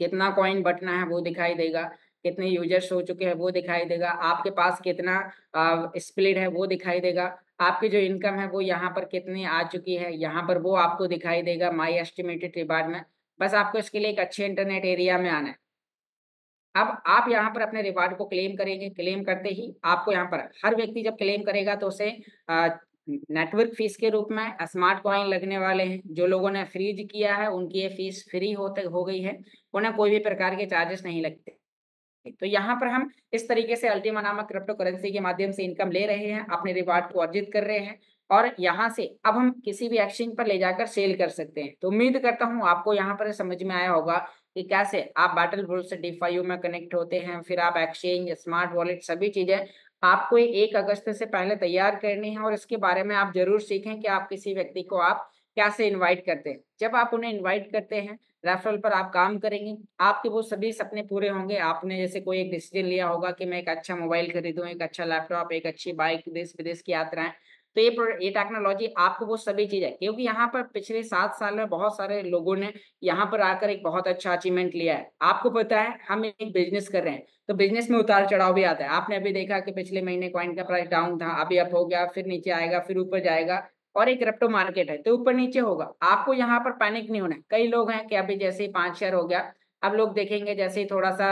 कितना कॉइन बँटना है वो दिखाई देगा, कितने यूज़र्स हो चुके हैं वो दिखाई देगा, आपके पास कितना स्प्लिट है वो दिखाई देगा, आपकी जो इनकम है वो यहाँ पर कितनी आ चुकी है, यहाँ पर वो आपको दिखाई देगा माय एस्टिमेटेड रिवार्ड में। बस आपको इसके लिए एक अच्छे इंटरनेट एरिया में आना है। अब आप यहाँ पर अपने रिवार्ड को क्लेम करेंगे, क्लेम करते ही आपको यहाँ पर हर व्यक्ति जब क्लेम करेगा तो उसे अ, नेटवर्क फीस के रूप में स्मार्ट कॉइन लगने वाले हैं। जो लोगों ने फ्रीज़ किया है उनकी ये फीस फ्री होते हो गई है, उन्हें कोई भी प्रकार के चार्जेस नहीं लगते। तो यहाँ पर हम इस तरीके से अल्टीमा नामक क्रिप्टो करेंसी के माध्यम से इनकम ले रहे हैं, अपने रिवार्ड को अर्जित कर रहे हैं और यहाँ से अब हम किसी भी एक्सचेंज पर ले जाकर सेल कर सकते हैं। तो उम्मीद करता हूँ आपको यहाँ पर समझ में आया होगा कि कैसे आप बैटल बुल से DeFi में कनेक्ट होते हैं, फिर आप एक्सचेंज, स्मार्ट वॉलेट सभी चीज़ें आपको 1 अगस्त से पहले तैयार करनी है और इसके बारे में आप ज़रूर सीखें कि आप किसी व्यक्ति को आप कैसे इनवाइट करते हैं। जब आप उन्हें इनवाइट करते हैं, रेफरल पर आप काम करेंगे, आपके वो सभी सपने पूरे होंगे। आपने जैसे कोई एक डिसीज़न लिया होगा कि मैं एक अच्छा मोबाइल खरीदूँ, एक अच्छा लैपटॉप, एक अच्छी बाइक, देश-विदेश की यात्राएँ। तो ये टेक्नोलॉजी आपको वो सभी चीज़ें, क्योंकि यहाँ पर पिछले 7 साल में बहुत सारे लोगों ने यहाँ पर आकर एक बहुत अच्छा अचीवमेंट लिया है। आपको पता है हम एक बिज़नेस कर रहे हैं, तो बिज़नेस में उतार-चढ़ाव भी आता है। आपने अभी देखा कि पिछले महीने कॉइन का प्राइस डाउन था, अभी अप हो गया, फिर नीचे आएगा, फिर ऊपर जाएगा और एक क्रिप्टो मार्केट है, तो ऊपर नीचे होगा। आपको यहाँ पर पैनिक नहीं होना है। कई लोग हैं कि अभी जैसे ही 5 शेयर हो गया, अब लोग देखेंगे जैसे ही थोड़ा सा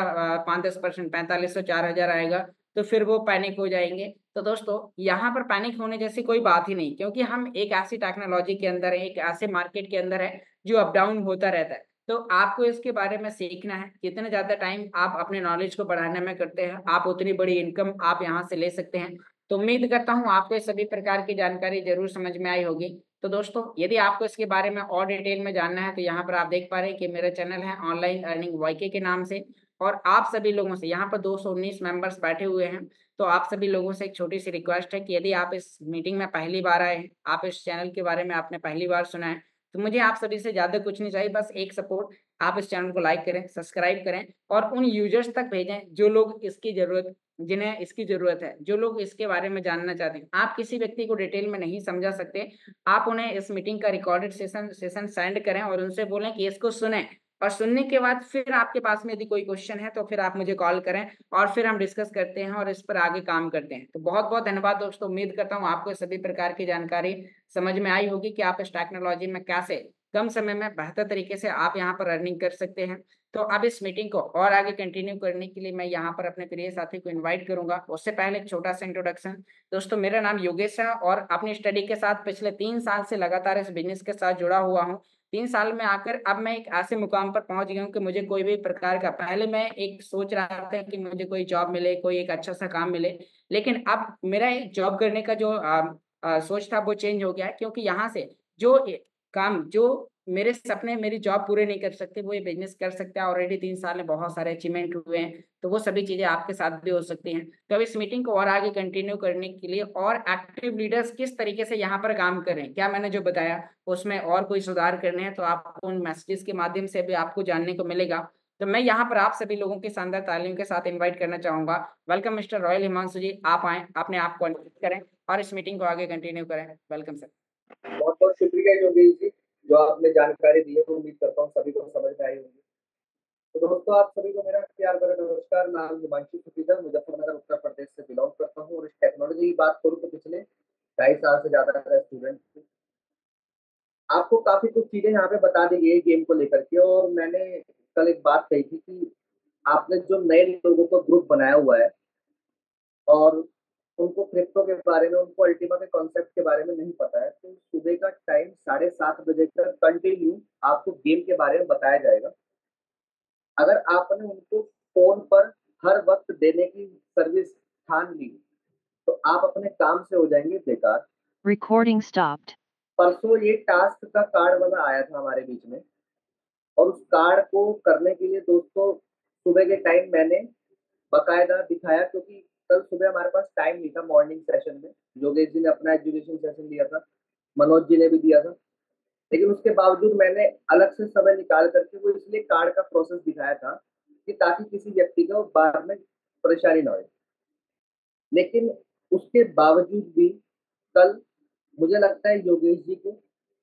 5-10% 4500 4000 आएगा तो फिर वो पैनिक हो जाएंगे। तो दोस्तों यहाँ पर पैनिक होने जैसी कोई बात ही नहीं, क्योंकि हम एक ऐसी टेक्नोलॉजी के अंदर है, एक ऐसे मार्केट के अंदर है जो अप डाउन होता रहता है। तो आपको इसके बारे में सीखना है। जितने ज्यादा टाइम आप अपने नॉलेज को बढ़ाने में करते हैं, आप उतनी बड़ी इनकम आप यहाँ से ले सकते हैं। तो उम्मीद करता हूँ आपको ये सभी प्रकार की जानकारी जरूर समझ में आई होगी। तो दोस्तों यदि आपको इसके बारे में और डिटेल में जानना है तो यहाँ पर आप देख पा रहे हैं कि मेरा चैनल है ऑनलाइन अर्निंग वाईके के नाम से। और आप सभी लोगों से यहाँ पर 219 मेंबर्स बैठे हुए हैं। तो आप सभी लोगों से एक छोटी सी रिक्वेस्ट है कि यदि आप इस मीटिंग में पहली बार आए हैं, आप इस चैनल के बारे में आपने पहली बार सुना है, तो मुझे आप सभी से ज़्यादा कुछ नहीं चाहिए, बस एक सपोर्ट। आप इस चैनल को लाइक करें, सब्सक्राइब करें और उन यूजर्स तक भेजें जो लोग इसकी ज़रूरत जिन्हें इसकी ज़रूरत है, जो लोग इसके बारे में जानना चाहते हैं। आप किसी व्यक्ति को डिटेल में नहीं समझा सकते, आप उन्हें इस मीटिंग का रिकॉर्डेड सेशन सेंड करें और उनसे बोलें कि इसको सुनें। और सुनने के बाद फिर आपके पास में यदि कोई क्वेश्चन है तो फिर आप मुझे कॉल करें और फिर हम डिस्कस करते हैं और इस पर आगे काम करते हैं। तो बहुत बहुत धन्यवाद दोस्तों। उम्मीद करता हूँ आपको सभी प्रकार की जानकारी समझ में आई होगी कि आप इस टेक्नोलॉजी में कैसे कम समय में बेहतर तरीके से आप यहाँ पर अर्निंग कर सकते हैं। तो अब इस मीटिंग को और आगे कंटिन्यू करने के लिए मैं यहाँ पर अपने प्रिय साथी को इनवाइट करूंगा। उससे पहले एक छोटा सा इंट्रोडक्शन। दोस्तों मेरा नाम योगेश है और अपनी स्टडी के साथ पिछले 3 साल से लगातार इस बिजनेस के साथ जुड़ा हुआ हूँ। 3 साल में आकर अब मैं एक ऐसे मुकाम पर पहुंच गया हूँ कि मुझे कोई भी प्रकार का, पहले मैं एक सोच रहा था कि मुझे कोई जॉब मिले, कोई एक अच्छा सा काम मिले, लेकिन अब मेरा एक जॉब करने का जो सोच था वो चेंज हो गया है। क्योंकि यहाँ से जो काम जो मेरे सपने मेरी जॉब पूरे नहीं कर सकते वो ये बिजनेस कर सकता है। ऑलरेडी 3 साल में बहुत सारे अचीवमेंट हुए हैं, तो वो सभी चीजें आपके साथ भी हो सकती हैं। तो अब इस मीटिंग को और आगे कंटिन्यू करने के लिए और एक्टिव लीडर्स किस तरीके से यहाँ पर काम करें, क्या मैंने जो बताया उसमें और कोई सुधार करने हैं, तो आपको उन मैसेजेस के माध्यम से भी आपको जानने को मिलेगा। तो मैं यहाँ पर आप सभी लोगों की शानदार तालियों के साथ इन्वाइट करना चाहूंगा। वेलकम मिस्टर रॉयल हिमांशु जी, आप आए, अपने आप को अनम्यूट करें और इस मीटिंग को आगे कंटिन्यू करें। Welcome sir. बहुत बहुत शुक्रिया योगेश जी, जो आपने जानकारी दी है। तो उम्मीद करता हूँ सभी को समझ में आई होगी। तो दोस्तों आप सभी को मेरा प्यार भरा नमस्कार। नाम हिमांशु सुपीजा, मुजफ्फरनगर उत्तर प्रदेश से बिलोंग करता हूँ। और इस टेक्नोलॉजी की बात करूँ तो पिछले 2.5 साल से ज्यादा का स्टूडेंट हूँ। आपको काफी कुछ चीजें यहाँ पे बता दी गई है गेम को लेकर के। और मैंने कल एक बात कही थी कि आपने जो नए लोगों का ग्रुप बनाया हुआ है और उनको क्रिप्टो के बारे में, उनको अल्टीमा के कॉन्सेप्ट के बारे में नहीं पता है, तो सुबह का टाइम 7:30 बजे तक कंटिन्यू आपको गेम के बारे में बताया जाएगा। अगर आपने उनको फोन पर हर वक्त देने की सर्विस ठान ली तो आप अपने काम से हो जाएंगे बेकार। Recording stopped. परसों ये टास्क का कार्ड वाला आया था हमारे बीच में, और उस कार्ड को करने के लिए दोस्तों सुबह के टाइम मैंने बकायदा दिखाया, क्योंकि कल सुबह हमारे पास टाइम नहीं था मॉर्निंग सेशन में। योगेश जी ने अपना एजुकेशन सेशन लिया था, मनोज जी ने भी दिया था, लेकिन उसके बावजूद मैंने अलग से समय निकाल करके वो इसलिए कार्ड का प्रोसेस दिखाया था कि ताकि किसी व्यक्ति को बाद में परेशानी ना हो। लेकिन उसके बावजूद भी कल मुझे लगता है योगेश जी को,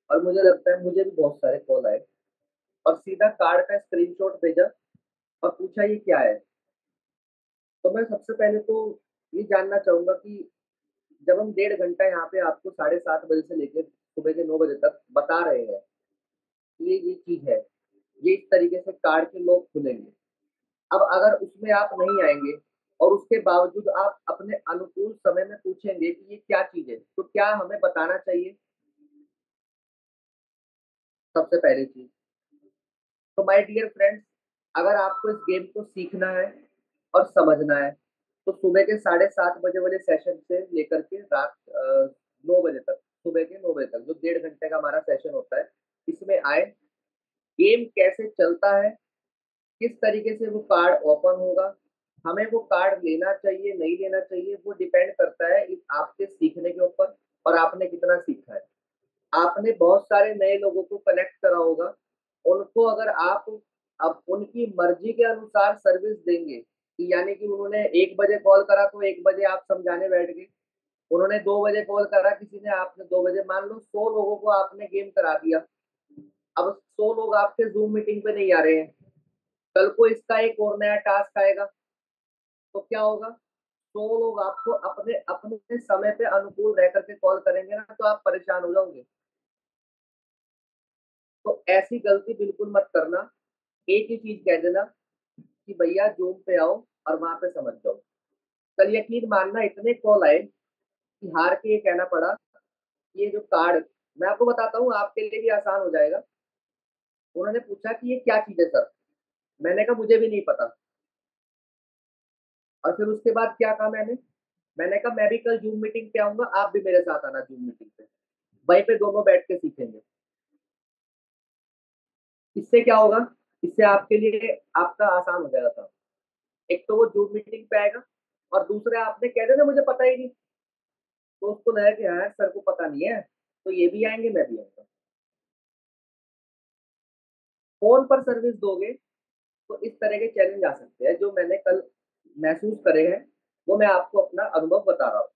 और मुझे लगता है मुझे भी बहुत सारे कॉल आए और सीधा कार्ड का स्क्रीनशॉट भेजा और पूछा ये क्या है। तो मैं सबसे पहले तो ये जानना चाहूंगा कि जब हम 1.5 घंटा यहाँ पे आपको 7:30 बजे से लेकर सुबह के 9 बजे तक बता रहे हैं कि ये चीज है, ये इस तरीके से कार्ड के लोग खुलेंगे। अब अगर उसमें आप नहीं आएंगे और उसके बावजूद आप अपने अनुकूल समय में पूछेंगे कि ये क्या चीज है, तो क्या हमें बताना चाहिए? सबसे पहली चीज तो माय डियर फ्रेंड्स, अगर आपको इस गेम को सीखना है और समझना है तो सुबह के 7:30 बजे वाले सेशन से लेकर के रात 9 बजे तक, सुबह के 9 बजे तक जो 1.5 घंटे का हमारा सेशन होता है, इसमें आए। गेम कैसे चलता है, किस तरीके से वो कार्ड ओपन होगा, हमें वो कार्ड लेना चाहिए नहीं लेना चाहिए, वो डिपेंड करता है इस आपके सीखने के ऊपर और आपने कितना सीखा है। आपने बहुत सारे नए लोगों को कनेक्ट करा होगा, उनको अगर आप अब उनकी मर्जी के अनुसार सर्विस देंगे कि यानी कि उन्होंने 1 बजे कॉल करा तो 1 बजे आप समझाने बैठ गए, उन्होंने 2 बजे कॉल करा किसी ने, आपने 2 बजे, मान लो 100 लोगों को आपने गेम करा दिया। अब 100 लोग आपके जूम मीटिंग पे नहीं आ रहे हैं, कल को इसका एक और नया टास्क आएगा तो क्या होगा? 100 लोग आपको अपने अपने समय पे अनुकूल रह करके कॉल करेंगे ना, तो आप परेशान हो जाओगे। तो ऐसी गलती बिल्कुल मत करना। एक ही चीज कह देना कि भैया जूम पे आओ और वहां पे समझ जाओ। कल यकीन मानना इतने कॉल आए कि हार के ये कहना पड़ा, ये जो कार्ड, मैं आपको बताता हूँ आपके लिए भी आसान हो जाएगा। उन्होंने पूछा कि ये क्या चीज है सर, मैंने कहा मुझे भी नहीं पता। और फिर उसके बाद क्या कहा मैंने कहा मैं भी कल जूम मीटिंग पे आऊंगा, आप भी मेरे साथ आना जूम मीटिंग पे, वहीं पे दोनों बैठ के सीखेंगे। इससे क्या होगा, इससे आपके लिए आपका आसान हो जाएगा था। एक तो वो जूम मीटिंग पे आएगा, और दूसरा आपने कह देना मुझे पता ही नहीं, तो उसको लगा कि हाँ सर को पता नहीं है, तो ये भी आएंगे मैं भी आऊंगा। फोन पर सर्विस दोगे तो इस तरह के चैलेंज आ सकते हैं जो मैंने कल महसूस करे हैं, वो मैं आपको अपना अनुभव बता रहा हूँ।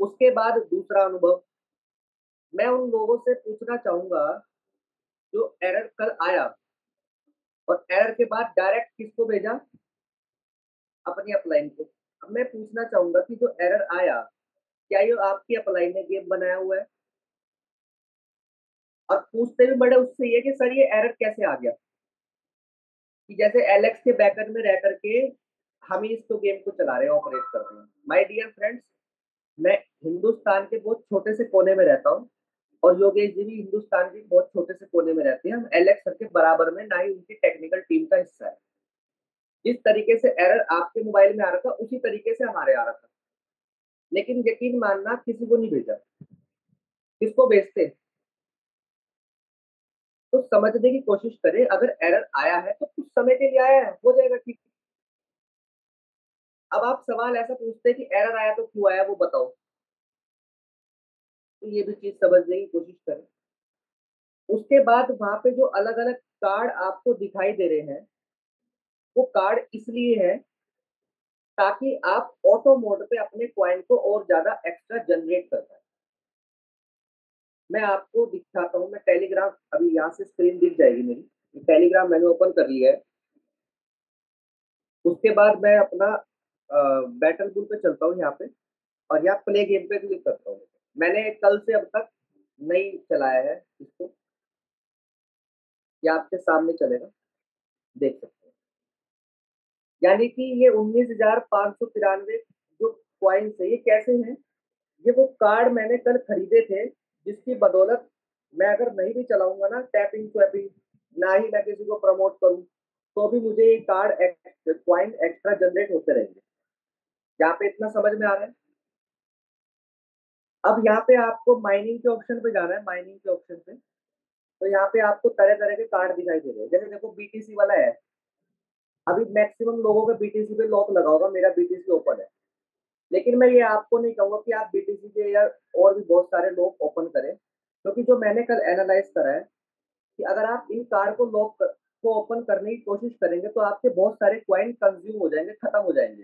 उसके बाद दूसरा अनुभव, मैं उन लोगों से पूछना चाहूंगा जो एरर कल आया, और एरर के बाद डायरेक्ट किसको भेजा, अपनी अपलाइन को। अब मैं पूछना चाहूंगा कि जो एरर आया, क्या ये आपकी अपलाइन ने गेम बनाया हुआ है? और पूछते भी बड़े उससे ये कि सर ये एरर कैसे आ गया, कि जैसे एलेक्स के बैकएंड में रह करके हम ही इसको गेम को चला रहे हैं, ऑपरेट कर रहे हैं। माय डियर फ्रेंड्स, मैं हिंदुस्तान के बहुत छोटे से कोने में रहता हूँ, और योगेश जी भी हिंदुस्तान के बहुत छोटे से कोने में रहते हैं। हम एलेक्स सर के बराबर में, ना ही उनकी टेक्निकल टीम का हिस्सा है। जिस तरीके से एरर आपके मोबाइल में आ रहा था, उसी तरीके से हमारे आ रहा था। लेकिन यकीन मानना किसी को नहीं भेजा। किसको भेजते? तो समझने की कोशिश करें, अगर एरर आया है तो कुछ समय के लिए आया है, हो जाएगा ठीक। अब आप सवाल ऐसा पूछते हैं कि एरर आया तो क्यों आया वो बताओ, तो ये भी चीज समझने की कोशिश करें। उसके बाद वहां पे जो अलग अलग कार्ड आपको दिखाई दे रहे हैं, वो कार्ड इसलिए है ताकि आप ऑटो मोड पे अपने कॉइन को और ज्यादा एक्स्ट्रा जनरेट कर पाए। मैं आपको दिखाता हूँ, मैं टेलीग्राम, अभी यहाँ से स्क्रीन दिख जाएगी मेरी, टेलीग्राम मैंने ओपन कर लिया है। उसके बाद मैं अपना बैटल बुल पे चलता हूँ यहाँ पे, और यहाँ प्ले गेम पे क्लिक करता हूँ। मैंने कल से अब तक नहीं चलाया है इसको, ये आपके सामने चलेगा, देख सकते हैं। यानी कि ये 19,593 जो क्वाइंस है, ये कैसे हैं? ये वो कार्ड मैंने कल खरीदे थे, जिसकी बदौलत मैं अगर नहीं भी चलाऊंगा ना टैपिंग स्वैपिंग, ना ही मैं किसी को प्रमोट करूं, तो भी मुझे ये कार्ड क्वाइन एक्स्ट्रा जनरेट होते रहेंगे। यहाँ पे इतना समझ में आ रहा है? अब यहाँ पे आपको माइनिंग के ऑप्शन पे जाना है, माइनिंग के ऑप्शन पे। तो यहाँ पे आपको तरह तरह के कार्ड दिखाई दे रहे हैं, जैसे देखो बीटीसी वाला है। अभी मैक्सिमम लोगों का बीटीसी पे लॉक लगा होगा, मेरा बीटीसी ओपन है। लेकिन मैं ये आपको नहीं कहूंगा कि आप बीटीसी के या और भी बहुत सारे लोग ओपन करें, क्योंकि जो मैंने कल एनालाइज करा है कि अगर आप इन कार्ड को को ओपन करने की कोशिश करेंगे तो आपके बहुत सारे क्वाइन कंज्यूम हो जाएंगे, खत्म हो जाएंगे।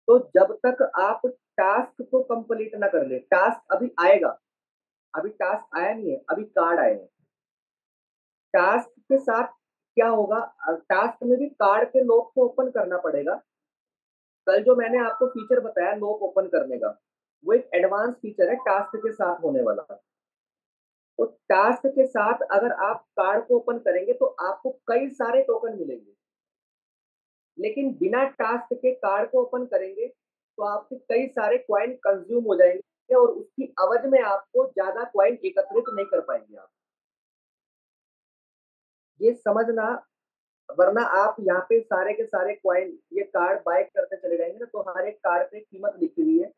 तो जब तक आप टास्क को कंप्लीट ना कर ले, टास्क अभी आएगा, अभी टास्क आया नहीं है, अभी कार्ड आए हैं। टास्क के साथ क्या होगा, टास्क में भी कार्ड के लॉक को ओपन करना पड़ेगा। कल जो मैंने आपको फीचर बताया लॉक ओपन करने का, वो एक एडवांस फीचर है टास्क के साथ होने वाला। तो टास्क के साथ अगर आप कार्ड को ओपन करेंगे तो आपको कई सारे टोकन मिलेंगे। लेकिन बिना टास्क के कार्ड को ओपन करेंगे तो आपके कई सारे क्वाइन कंज्यूम हो जाएंगे, और उसकी अवधि में आपको ज्यादा क्वाइन एकत्रित नहीं कर पाएंगे आप। ये समझना, वरना आप यहाँ पे सारे के सारे क्वाइन, ये कार्ड बाय करते चले जाएंगे ना, तो हर एक कार्ड पे कीमत लिखी हुई है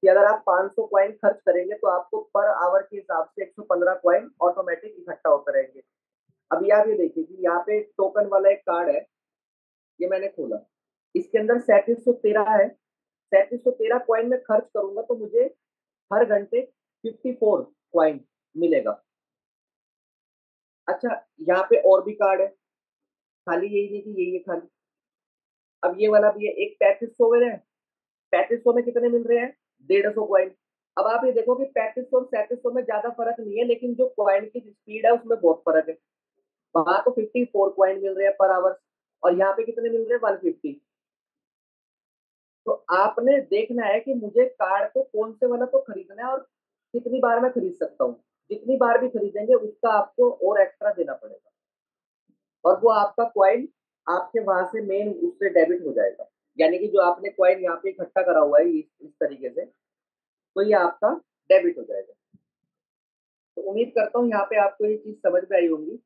कि अगर आप 500 क्वाइन खर्च करेंगे तो आपको पर आवर के हिसाब से 115 क्वाइन ऑटोमेटिक इकट्ठा होते रहेंगे। अभी आप ये देखिए कि यहाँ पे टोकन वाला एक कार्ड है, ये मैंने खोला, इसके अंदर 3713 है। 3713 क्वाइन में खर्च करूंगा तो मुझे हर घंटे 54 क्वाइन मिलेगा। अच्छा, यहाँ पे और भी कार्ड है, खाली यही नहीं कि यही है खाली। अब ये वाला भी है, एक 3500 में है, 3500 में कितने मिल रहे हैं? 150 क्वाइन। अब आप ये देखो कि 3500 और 3700 में ज्यादा फर्क नहीं है, लेकिन जो क्वाइन की स्पीड है उसमें बहुत फर्क है। वहां तो 54 क्वाइन मिल रहे हैं पर आवर, और यहाँ पे कितने मिल रहे हैं? 150। तो आपने देखना है कि मुझे कार्ड को कौन से वाला तो खरीदना है और कितनी बार मैं खरीद सकता हूँ। जितनी बार भी खरीदेंगे उसका आपको और एक्स्ट्रा देना पड़ेगा, और वो आपका कॉइन आपके वहां से मेन उससे डेबिट हो जाएगा। यानी कि जो आपने कॉइन यहाँ पे इकट्ठा करा हुआ है इस तरीके से, तो ये आपका डेबिट हो जाएगा। तो उम्मीद करता हूँ यहाँ पे आपको ये चीज समझ में आई होंगी।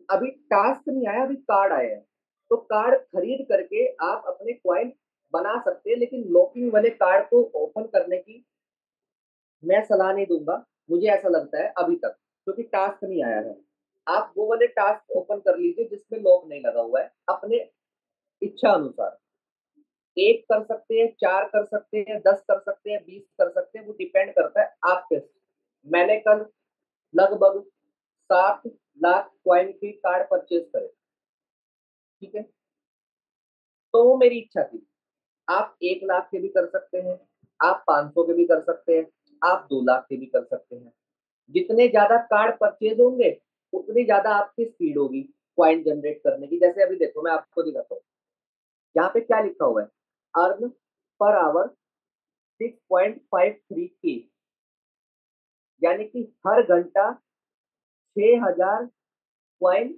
अभी टास्क नहीं आया, अभी कार्ड आया है। तो कार्ड खरीद करके आप अपने क्वाइन बना सकते हैं, लेकिन लॉकिंग वाले कार्ड को ओपन करने की मैं सलाह नहीं दूंगा, मुझे ऐसा लगता है अभी तक, क्योंकि टास्क नहीं आया है। आप वो वाले टास्क ओपन कर लीजिए जिसमें लॉक नहीं लगा हुआ है, अपने इच्छा अनुसार। एक कर सकते हैं, 4 कर सकते हैं, 10 कर सकते हैं, 20 कर सकते हैं, वो डिपेंड करता है आपके। मैंने कल लगभग 7 लाख क्वाइन के कार्ड परचेज करे, ठीक है। तो वो मेरी इच्छा थी। आप 1 लाख के भी कर सकते हैं, आप 500 के भी कर सकते हैं, आप 2 लाख के भी कर सकते हैं। जितने ज्यादा कार्ड परचेज होंगे उतनी ज्यादा आपकी स्पीड होगी क्वाइन जनरेट करने की। जैसे अभी देखो मैं आपको दिखाता हूँ, यहाँ पे क्या लिखा हुआ है, अर्न पर आवर 6.53 की, यानी कि हर घंटा 6,000 क्वाइन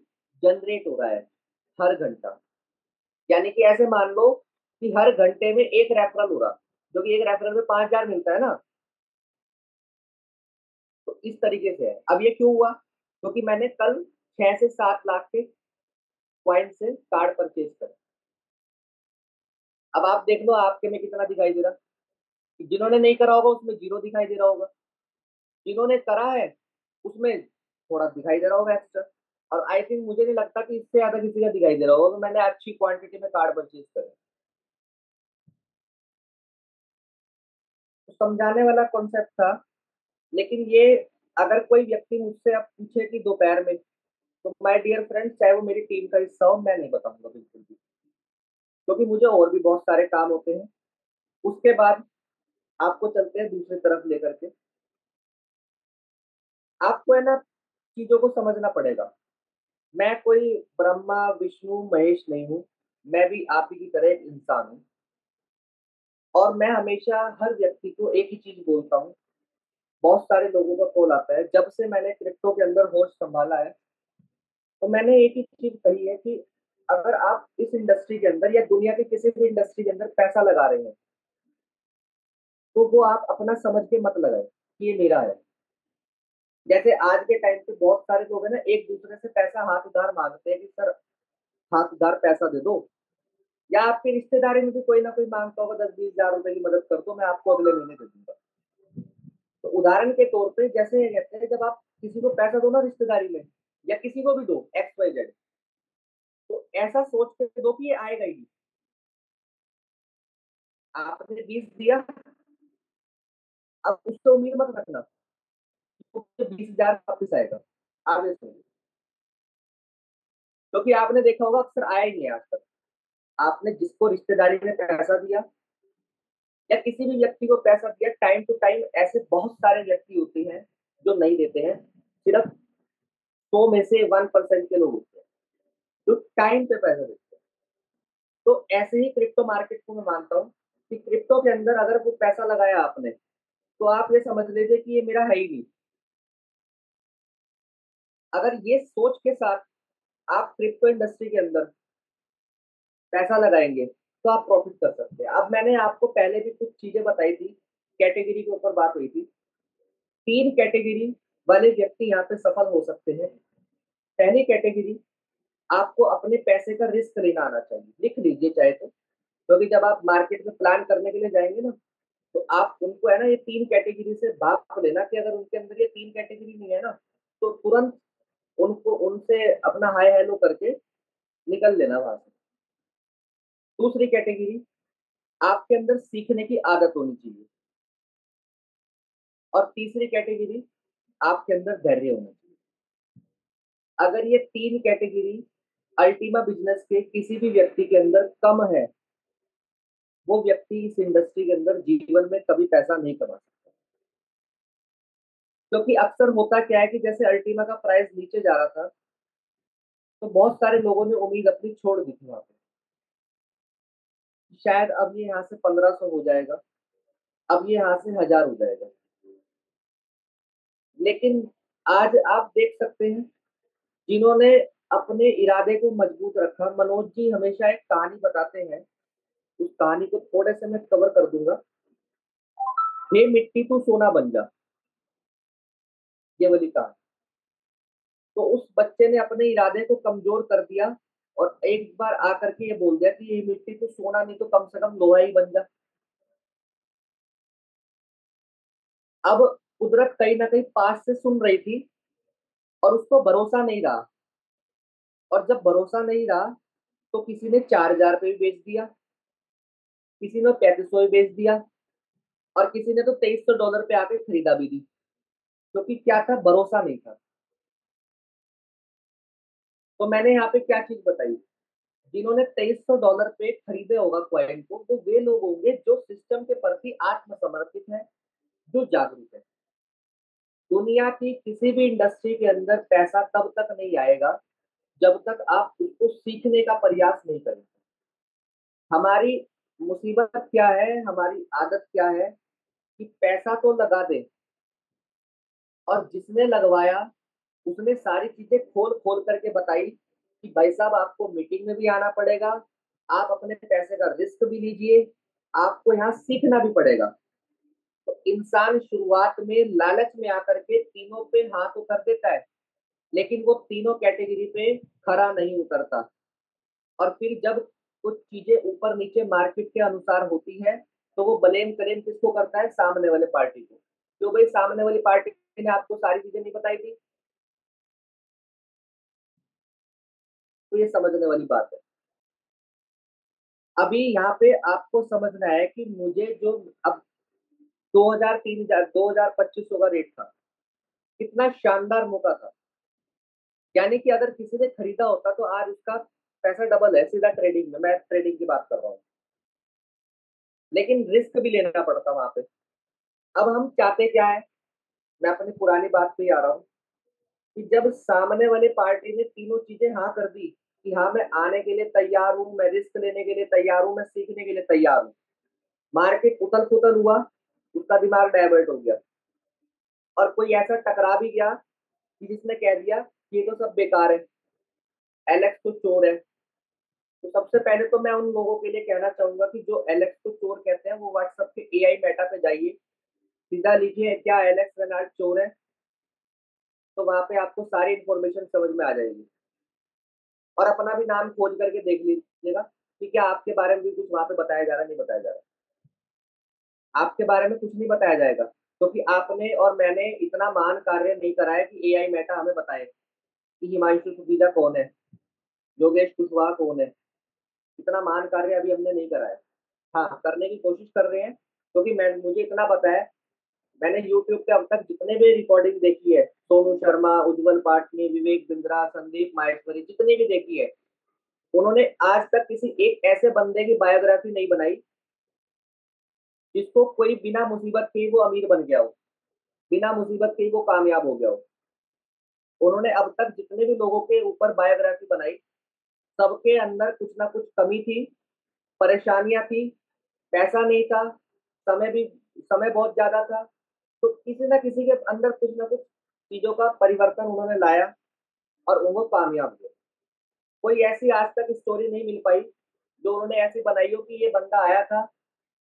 जनरेट हो रहा है, हर घंटा। यानी कि ऐसे मान लो कि हर घंटे में एक रेफरल हो रहा, जो कि एक रेफरल में 5,000 मिलता है ना। तो इस तरीके से है। अब ये क्यों हुआ, क्योंकि मैंने कल 6 से 7 लाख के क्वाइन से कार्ड परचेज करे। अब आप देख लो आपके में कितना दिखाई दे रहा। जिन्होंने नहीं करा होगा उसमें जीरो दिखाई दे रहा होगा, जिन्होंने करा है उसमें थोड़ा दिखाई दे रहा होगा एक्स्ट्रा। और आई थिंक मुझे नहीं लगता कि इससे ज्यादा किसी का दिखाई दे रहा होगा, तो मैंने अच्छी क्वांटिटी में कार्ड परचेज करे। तो समझाने वाला कॉन्सेप्ट था। लेकिन ये अगर कोई व्यक्ति मुझसे अब पूछे कि दोपहर में, तो माय डियर फ्रेंड, चाहे वो मेरी टीम का हिस्सा हो, मैं नहीं बताऊंगा बिल्कुल भी, क्योंकि मुझे और भी बहुत सारे काम होते हैं। उसके बाद आपको चलते हैं दूसरी तरफ लेकर के। आपको है ना चीजों को समझना पड़ेगा। मैं कोई ब्रह्मा विष्णु महेश नहीं हूँ, मैं भी आप ही की तरह एक इंसान हूँ। और मैं हमेशा हर व्यक्ति को एक ही चीज बोलता हूँ। बहुत सारे लोगों का कॉल आता है, जब से मैंने क्रिप्टो के अंदर होश संभाला है, तो मैंने एक ही चीज कही है कि अगर आप इस इंडस्ट्री के अंदर या दुनिया के किसी भी इंडस्ट्री के अंदर पैसा लगा रहे हैं, तो वो आप अपना समझ के मत लगाए कि ये मेरा है। जैसे आज के टाइम पे बहुत सारे लोग हैं ना, एक दूसरे से पैसा हाथ उधार मांगते हैं कि सर हाथ उधार पैसा दे दो, या आपकी रिश्तेदारी में भी कोई ना कोई मांगता होगा 10-20 हज़ार रुपए की मदद कर दो, मैं आपको अगले महीने दे दूंगा। तो उदाहरण के तौर पे जैसे ये कहते हैं, जब आप किसी को पैसा दो ना रिश्तेदारी में, या किसी को भी दो XYZ, तो ऐसा सोच के दो कि ये आएगा ही नहीं। आपने 20 दिया, अब उससे उम्मीद मत रखना कि उससे 20,000 वापिस आएगा आगे से, क्योंकि आपने देखा होगा अक्सर आया ही नहीं आज तक। आपने जिसको रिश्तेदारी में पैसा दिया या किसी भी व्यक्ति को पैसा दिया, टाइम टू टाइम ऐसे बहुत सारे व्यक्ति होते हैं जो नहीं देते हैं। सिर्फ 100 में से 1% के लोग होते हैं जो टाइम पे पैसा देते हैं। तो ऐसे ही क्रिप्टो मार्केट को मैं मानता हूँ कि क्रिप्टो के अंदर अगर वो पैसा लगाया आपने, तो आप ये समझ लीजिए कि ये मेरा है ही नहीं। अगर ये सोच के साथ आप क्रिप्टो इंडस्ट्री के अंदर पैसा लगाएंगे, तो आप प्रॉफिट कर सकते हैं। अब मैंने आपको पहले भी कुछ चीजें बताई थी, कैटेगरी के ऊपर बात हुई थी। 3 कैटेगरी वाले व्यक्ति यहाँ पे सफल हो सकते हैं। पहली कैटेगरी, आपको अपने पैसे का रिस्क लेना आना चाहिए। लिख लीजिए चाहे तो, क्योंकि जब आप मार्केट में प्लान करने के लिए जाएंगे ना, तो आप उनको है ना ये 3 कैटेगरी से भाग लेना कि अगर उनके अंदर ये 3 कैटेगरी नहीं है ना, तो तुरंत उनको उनसे अपना हाय हेलो करके निकल लेना वहां से। दूसरी कैटेगरी, आपके अंदर सीखने की आदत होनी चाहिए। और तीसरी कैटेगरी, आपके अंदर धैर्य होना चाहिए। अगर ये 3 कैटेगरी अल्टीमा बिजनेस के किसी भी व्यक्ति के अंदर कम है, वो व्यक्ति इस इंडस्ट्री के अंदर जीवन में कभी पैसा नहीं कमा सकता। क्योंकि अक्सर होता क्या है कि जैसे अल्टीमा का प्राइस नीचे जा रहा था, तो बहुत सारे लोगों ने उम्मीद अपनी छोड़ दी थी वहां पे। शायद अब ये यहाँ से 1500 हो जाएगा, अब ये यहाँ से 1000 हो जाएगा। लेकिन आज आप देख सकते हैं जिन्होंने अपने इरादे को मजबूत रखा। मनोज जी हमेशा एक कहानी बताते हैं, उस कहानी को थोड़े से मैं कवर कर दूंगा। हे मिट्टी तू सोना बन जा, ये वाली कहानी। तो उस बच्चे ने अपने इरादे को कमजोर कर दिया और एक बार आकर के ये बोल दिया कि ये मिट्टी तू सोना नहीं तो कम से कम लोहा ही बन जा। अब कुदरत कहीं ना कहीं पास से सुन रही थी और उसको भरोसा नहीं रहा, और जब भरोसा नहीं रहा तो किसी ने 4000 पे भी बेच दिया, किसी ने 3500 में बेच दिया, और किसी ने तो $2300 पे आके खरीदा भी दी, क्योंकि क्या था, भरोसा नहीं था। तो मैंने यहाँ पे क्या चीज बताई, जिन्होंने $2300 पे खरीदे होगा कॉइन को, तो वे लोग होंगे जो सिस्टम के प्रति आत्मसमर्पित है, जो जागरूक है। दुनिया की किसी भी इंडस्ट्री के अंदर पैसा तब तक नहीं आएगा जब तक आप उसको सीखने का प्रयास नहीं करेंगे। हमारी मुसीबत क्या है, हमारी आदत क्या है कि पैसा तो लगा दे, और जिसने लगवाया उसने सारी चीजें खोल खोल करके बताई कि भाई साहब आपको मीटिंग में भी आना पड़ेगा, आप अपने पैसे का रिस्क भी लीजिए, आपको यहाँ सीखना भी पड़ेगा। तो इंसान शुरुआत में लालच में आकर के तीनों पे हाथ कर देता है, लेकिन वो तीनों कैटेगरी पे खरा नहीं उतरता। और फिर जब कुछ चीजें ऊपर नीचे मार्केट के अनुसार होती है तो वो ब्लेम क्लेम किसको करता है, सामने वाले पार्टी को। क्यों भाई, सामने वाली पार्टी ने आपको सारी चीजें नहीं बताई थी। तो ये समझने वाली बात है। अभी यहाँ पे आपको समझना है कि मुझे जो अब 2000 3000 2500 का रेट था, कितना शानदार मौका था। यानी कि अगर किसी ने खरीदा होता तो आज उसका पैसा डबल है सीधा ट्रेडिंग में, मैं ट्रेडिंग की बात कर रहा हूँ। लेकिन रिस्क भी लेना पड़ता वहां पे। अब हम चाहते क्या है, मैं अपनी पुरानी बात पे ही आ रहा हूँ कि जब सामने वाले पार्टी ने तीनों चीजें हाँ कर दी कि हाँ मैं आने के लिए तैयार हूँ, मैं रिस्क लेने के लिए तैयार हूँ, मैं सीखने के लिए तैयार हूँ, मार्केट उथल पुथल हुआ, उसका दिमाग डाइवर्ट हो गया, और कोई ऐसा टकरा भी गया कि जिसने कह दिया कि ये तो सब बेकार है, एलेक्स तो चोर है। तो सबसे पहले तो मैं उन लोगों के लिए कहना चाहूंगा कि जो एलेक्स को चोर कहते हैं वो व्हाट्सएप के एआई मेटा पे जाइए, सीधा लिखिए क्या एलेक्स रेनाल्ड चोर है, तो वहां पे आपको सारी इंफॉर्मेशन समझ में आ जाएगी। और अपना भी नाम खोज करके देख लीजिएगा कि क्या आपके बारे में भी कुछ वहां पे बताया जा रहा है, नहीं बताया जा रहा। आपके बारे में कुछ नहीं बताया जाएगा, क्योंकि आपने और मैंने इतना महान कार्य नहीं करा है कि एआई मेटा हमें बताए कि हिमांशु सुखीजा कौन है, योगेश कुशवाहा कौन है। इतना महान कार्य अभी हमने नहीं करा है। हाँ, करने की कोशिश कर रहे हैं, क्योंकि मैं मुझे इतना पता है, मैंने यूट्यूब पे अब तक जितने भी रिकॉर्डिंग देखी है, सोनू शर्मा, उज्जवल पाटनी, विवेक बिंद्रा, संदीप माहेश्वरी, जितनी भी देखी है, उन्होंने आज तक किसी एक ऐसे बंदे की बायोग्राफी नहीं बनाई जिसको कोई बिना मुसीबत के ही वो अमीर बन गया हो, बिना मुसीबत के ही वो कामयाब हो गया हो। उन्होंने अब तक जितने भी लोगों के ऊपर बायोग्राफी बनाई, सबके अंदर कुछ ना कुछ कमी थी, परेशानियां थी, पैसा नहीं था, समय भी, समय बहुत ज्यादा था। तो किसी ना किसी के अंदर कुछ ना कुछ चीजों का परिवर्तन उन्होंने लाया और वो कामयाब हुए। कोई ऐसी आज तक स्टोरी नहीं मिल पाई जो उन्होंने ऐसी बनाई हो कि ये बंदा आया था,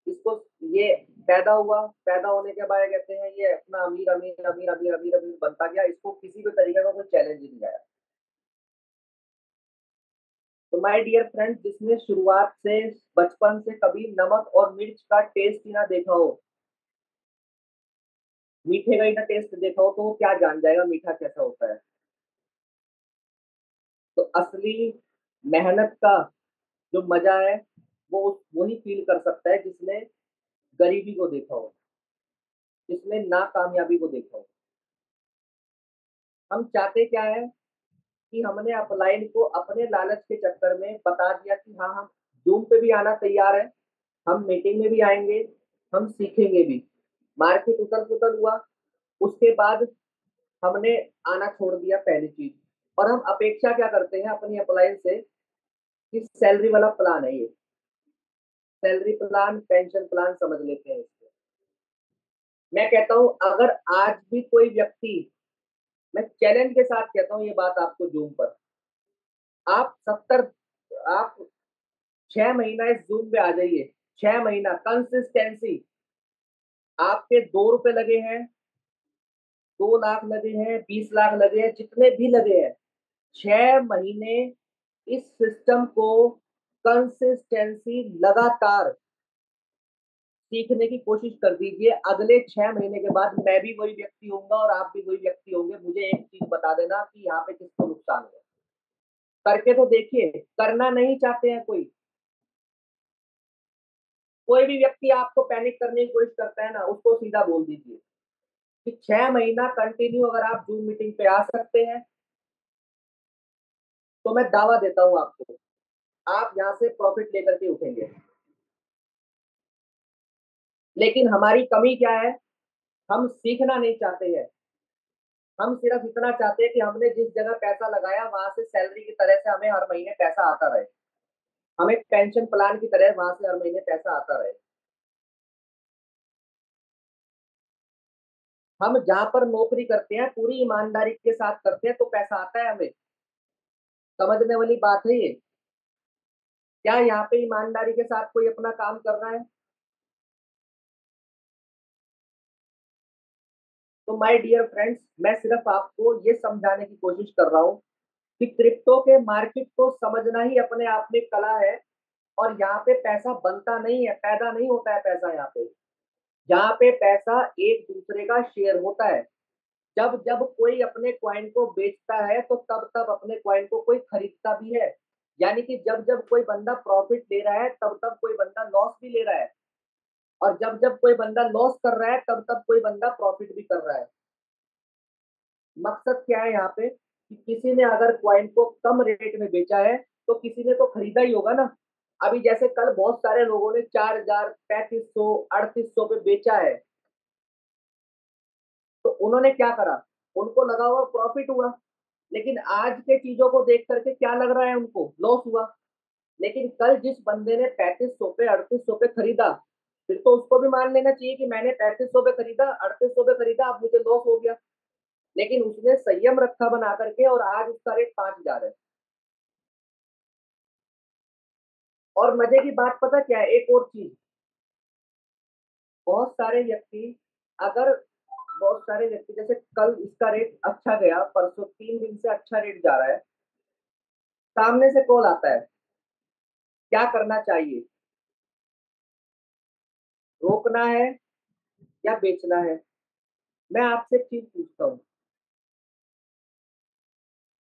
इसको ये पैदा हुआ, पैदा होने के बाद कहते हैं ये अपना अमीर अमीर अमीर अमीर अमीर अमीर बनता गया, इसको किसी भी तरीके का कोई चैलेंज ही नहीं आया। तो माय डियर फ्रेंड, जिसने शुरुआत से, बचपन से कभी नमक और मिर्च का टेस्ट ही ना देखा हो, मीठे का ही ना टेस्ट देखा हो, तो वो क्या जान जाएगा मीठा कैसा होता है। तो असली मेहनत का जो मजा है वो वही फील कर सकता है जिसने गरीबी को देखा हो, जिसने नाकामयाबी को देखा हो। हम चाहते क्या है कि हमने अपलाइन को अपने लालच के चक्कर में बता दिया कि हाँ हम जूम पे भी आना तैयार है, हम मीटिंग में भी आएंगे, हम सीखेंगे भी। मार्केट उथल पुथल हुआ, उसके बाद हमने आना छोड़ दिया पहली चीज। और हम अपेक्षा क्या करते हैं अपनी अपलाइन से कि सैलरी वाला प्लान है ये, सैलरी प्लान, पेंशन प्लान समझ लेते हैं इसको। मैं कहता हूं अगर आज भी कोई व्यक्ति, मैं चैलेंज के साथ कहता हूं ये बात आपको जूम पर, आप 70, आप 6 महीना इस जूम पे आ जाइए, 6 महीना कंसिस्टेंसी, आपके 2 रुपए लगे हैं, 2 लाख लगे हैं, 20 लाख लगे हैं, जितने भी लगे हैं, 6 महीने इस सिस्टम को कंसिस्टेंसी लगातार सीखने की कोशिश कर दीजिए। अगले 6 महीने के बाद मैं भी वही व्यक्ति होऊंगा और आप भी वही व्यक्ति होंगे। मुझे एक चीज बता देना कि यहाँ पे किसको नुकसान हुआ, करके तो देखिए। करना नहीं चाहते हैं कोई भी व्यक्ति आपको पैनिक करने की कोशिश करता है ना, उसको सीधा बोल दीजिए कि 6 महीना कंटिन्यू अगर आप जूम मीटिंग पे आ सकते हैं तो मैं दावा देता हूं आपको, आप यहाँ से प्रॉफिट लेकर के उठेंगे। लेकिन हमारी कमी क्या है, हम सीखना नहीं चाहते हैं। हम सिर्फ इतना चाहते हैं कि हमने जिस जगह पैसा लगाया वहां से सैलरी की तरह से हमें हर महीने पैसा आता रहे, हमें पेंशन प्लान की तरह वहां से हर महीने पैसा आता रहे। हम जहां पर नौकरी करते हैं पूरी ईमानदारी के साथ करते हैं तो पैसा आता है हमें। समझने वाली बात है ये। क्या यहाँ पे ईमानदारी के साथ कोई अपना काम कर रहा है? तो माय डियर फ्रेंड्स, मैं सिर्फ आपको ये समझाने की कोशिश कर रहा हूँ कि क्रिप्टो के मार्केट को समझना ही अपने आप में कला है। और यहाँ पे पैसा बनता नहीं है, पैदा नहीं होता है पैसा यहाँ पे। यहाँ पे पैसा एक दूसरे का शेयर होता है। जब जब कोई अपने कॉइन को बेचता है तो तब तब अपने कॉइन को कोई खरीदता भी है। यानी कि जब जब कोई बंदा प्रॉफिट ले रहा है तब तब कोई बंदा लॉस भी ले रहा है, और जब जब कोई बंदा लॉस कर रहा है तब तब कोई बंदा प्रॉफिट भी कर रहा है। मकसद क्या है यहाँ पे कि किसी ने अगर कॉइन को कम रेट में बेचा है तो किसी ने तो खरीदा ही होगा ना। अभी जैसे कल बहुत सारे लोगों ने 4,000, 3,500, 3,800 पे बेचा है, तो उन्होंने क्या करा, उनको लगा हुआ प्रॉफिट हुआ। लेकिन आज के चीजों को देख करके क्या लग रहा है, उनको लॉस हुआ। लेकिन कल जिस बंदे ने 3,500 पे, 3,800 पे खरीदा, फिर तो उसको भी मान लेना चाहिए कि मैंने 3,500 पे खरीदा, 3,800 पे खरीदा, अब मुझे लॉस हो गया। लेकिन उसने संयम रखा बना करके और आज उसका रेट 5,000 है। और मजे की बात पता क्या है, एक और चीज, बहुत सारे व्यक्ति, अगर बहुत सारे व्यक्ति, जैसे कल इसका रेट अच्छा गया, परसों 3 दिन से अच्छा रेट जा रहा है, सामने से कॉल आता है क्या करना चाहिए, रोकना है या बेचना है। मैं आपसे एक चीज पूछता हूँ,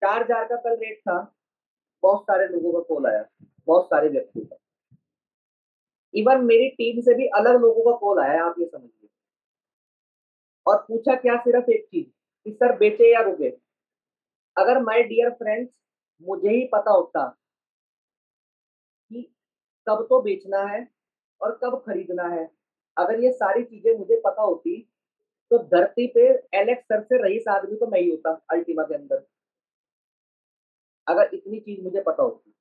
4,000 का कल रेट था, बहुत सारे लोगों का कॉल आया, बहुत सारे व्यक्ति का, इवन मेरी टीम से भी अलग लोगों का कॉल आया है, आप ये समझिए। और पूछा क्या, सिर्फ एक चीज कि सर बेचे या रुके। अगर माय डियर फ्रेंड्स मुझे ही पता होता कि कब तो बेचना है और कब खरीदना है, अगर ये सारी चीजें मुझे पता होती तो धरती पे एलेक्स सर से रईस आदमी तो मैं ही होता अल्टीमा के अंदर। अगर इतनी चीज मुझे पता होती